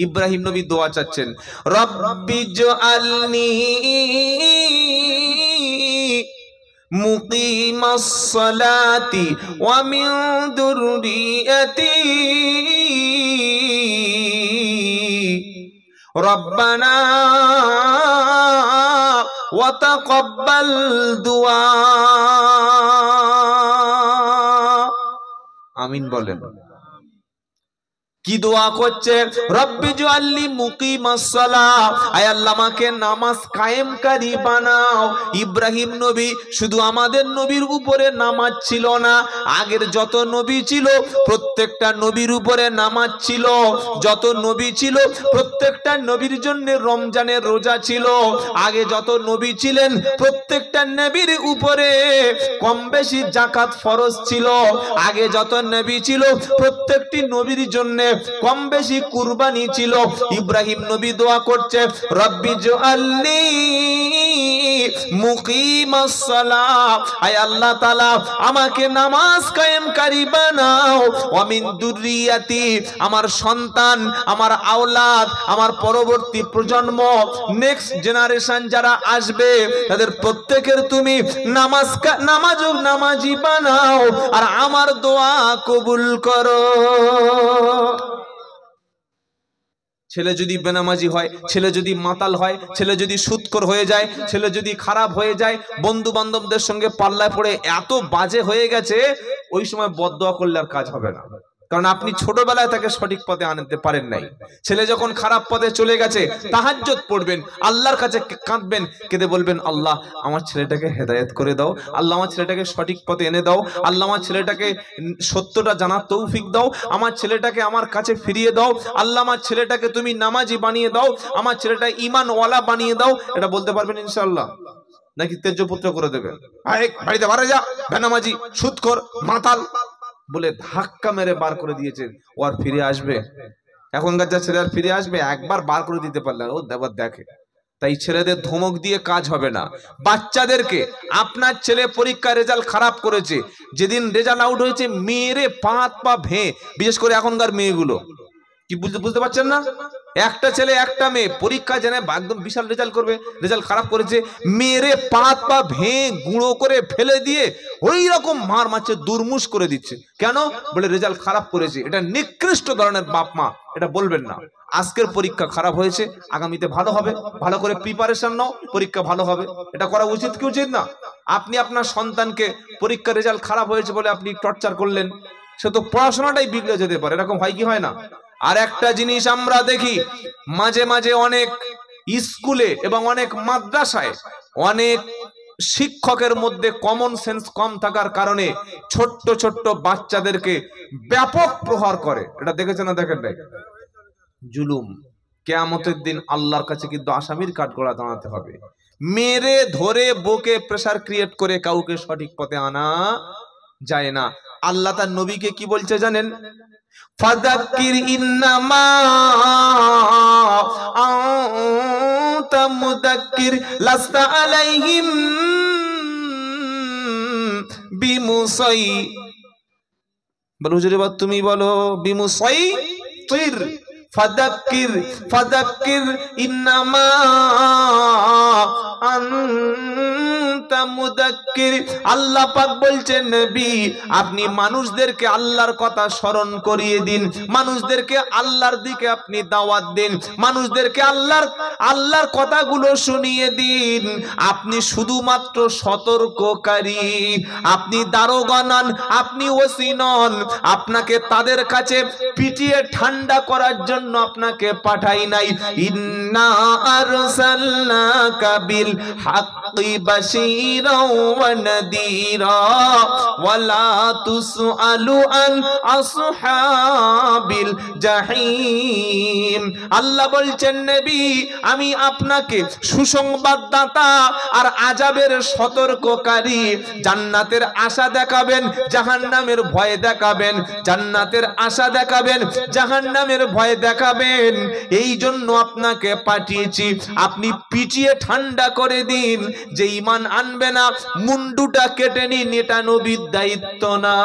ইব্রাহিম নবী দোয়া চাচ্ছেন, রব্বি জাআলনি মুকিমাস সালাতি ওয়া মিন যুররিয়াতি রব্বানা ওয়া তাকাব্বাল দুআ। আমিন বলেন। কি দোয়া করছে? রব্বি জাআলনি মুকিমাস সালাহ, আয় আল্লাহ আমাকে নামাজ কায়েমকারী বানাও। ইব্রাহিম নবী শুধু আমাদের নবীর উপরে নামাজ ছিল না, আগের যত নবী ছিল প্রত্যেকটা নবীর উপরে নামাজ ছিল। যত নবী ছিল প্রত্যেকটা নবীর জন্য রমজানের রোজা ছিল। আগে যত নবী ছিলেন প্রত্যেকটা নবীর উপরে কম বেশি যাকাত ফরজ ছিল। আগে যত নবী ছিল প্রত্যেকটি নবীর জন্য কম বেশি কুরবানি ছিল। ইব্রাহিম নবী দোয়া করছে, রব্বি জাআলনি মুকিমাস সালাহ, আয় আল্লাহ তাআলা আমাকে নামাজ কায়েমকারী বানাও। ওয়া মিন যুররিয়াতি, আমার সন্তান, আমার আওলাদ, আমার পরবর্তী প্রজন্ম, নেক্সট জেনারেশন যারা আসবে তাদের প্রত্যেকের তুমি নামাজি বানাও, আর আমার দোয়া কবুল করো। ছেলে যদি বেনামাজি হয়, ছেলে যদি মাতাল হয়, ছেলে যদি সুদখোর হয়ে যায়, ছেলে যদি খারাপ হয়ে যায়, বন্ধু বান্ধবদের সঙ্গে পাল্লায় পড়ে এত বাজে হয়ে গেছে, ওই সময় বদদোয়া করলে আর কাজ হবে না। কারণ আপনি ছোটবেলায় তাকে সঠিক পথে আনতে পারেন নাই। ছেলে যখন খারাপ পথে চলে গেছে, তাহাজ্জুদ পড়বেন, আল্লাহর কাছে কাঁদবেন, কেঁদে বলবেন, আল্লাহ আমার ছেলেটাকে হেদায়েত করে দাও, আল্লাহ আমার ছেলেটাকে সঠিক পথে এনে দাও, আল্লাহ আমার ছেলেটাকে সত্যটা জানার তৌফিক দাও, আমার ছেলেটাকে আমার কাছে ফিরিয়ে দাও, আল্লাহ আমার ছেলেটাকে তুমি নামাজি বানিয়ে দাও, আমার ছেলেটা ঈমানওয়ালা বানিয়ে দাও। এটা বলতে পারবেন ইনশাআল্লাহ? নাকি তেজপুত্র করে দেবেন, বাড়িতে বাড়ি যা, বেনামাজি, সুদখোর, মাতাল বলে ধাক্কা মেরে বার করে দিয়েছেন? ও আর ফিরে আসবে? এখনকার যা ছেলে আর ফিরে আসবে? একবার বার করে দিতে পারলে ও দেবার দেখে। তাই ছেলেদের ধমক দিয়ে কাজ হবে না। বাচ্চাদেরকে, আপনার ছেলে পরীক্ষার রেজাল্ট খারাপ করেছে, যেদিন রেজাল্ট আউট হয়েছে মেরে পা হাত পা ভেঁ, বিশেষ করে এখনকার মেয়েগুলো, কি বুঝতে পারছেন না? একটা ছেলে একটা মেয়ে পরীক্ষা জেনে একদম বিশাল রেজাল্ট করবে, রেজাল্ট খারাপ করেছে, মেরে পা হাত পা ভেঁ গুঁড়ো করে ফেলে দিয়ে ওই রকম মার মারছে, দুর্মুষ করে দিচ্ছে। কেন? বলে রেজাল্ট খারাপ করেছে। এটা নিকৃষ্ট ধরনের বাপ মা, এটা বলবেন না। আজকের পরীক্ষা খারাপ হয়েছে, আগামীতে ভালো হবে, ভালো করে প্রিপারেশন নাও, পরীক্ষা ভালো হবে। এটা করা উচিত কি উচিত না? আপনি আপনার সন্তানকে পরীক্ষার রেজাল্ট খারাপ হয়েছে বলে আপনি টর্চার করলেন, সে তো পড়াশোনাটাই বিগড়ে যেতে পারে। এরকম হয় কি হয় না? আর একটা জিনিস আমরা দেখি, মাঝে মাঝে অনেক স্কুলে এবং অনেক মাদ্রাসায় অনেক শিক্ষকের মধ্যে কমন সেন্স কম থাকার কারণে ছোট্ট ছোট্ট বাচ্চাদেরকে ব্যাপক প্রহার করে। এটা দেখেছেন না? দেখেন নাই? জুলুম। কিয়ামতের দিন আল্লাহর কাছে কিন্তু আসামির কাঠগড়া দাঁড়াতে হবে। মেরে ধরে বকে প্রেসার ক্রিয়েট করে কাউকে সঠিক পথে আনা যায় না। আল্লাহ তার নবীকে কি বলছে জানেন? ফাযাক্কির ইন্নামা আনতা মুযাক্কির লাস্তা আলাইহিম বিমুসাই। বলো হুজুর, এবার তুমি বলো, বিমুসাইতির। ফাযাক্কির ইন্নামা আনতা মুযাক্কির। আল্লাহ পাক বলছেন, নবী আপনি মানুষদেরকে আল্লাহর কথা স্মরণ করিয়ে দিন, মানুষদেরকে আল্লাহর দিকে আপনি দাওয়াত দিন, মানুষদেরকে আল্লাহর কথাগুলো শুনিয়ে দিন। আপনি শুধুমাত্র সতর্ককারী, আপনি দারোগা নন, আপনি ওসি নন। আপনাকে তাদের কাছে পিটিয়ে ঠান্ডা করার জন্য আপনাকে পাঠাই নাই। ইন্না আরসালনাকা বিল হাক্কি বাশীরাও ওয়া নাযীরা ওয়া লা তুসআলু আন আসহাবিল জাহিম। আল্লাহ বলছেন, নবী আমি আপনাকে সুসংবাদদাতা আর আযাবের সতর্ককারী। জান্নাতের আশা দেখাবেন, জাহান্নামের ভয় দেখাবেন। জান্নাতের আশা দেখাবেন, জাহান্নামের ভয় দেখাবেন। এই জন্য আপনাকে পাঠিয়েছি। আপনি পিটিয়ে ঠান্ডা করে দিন। যে ঈমান আনবে না মুন্ডুটা কেটে নিন, এটা নবীর দায়িত্ব না।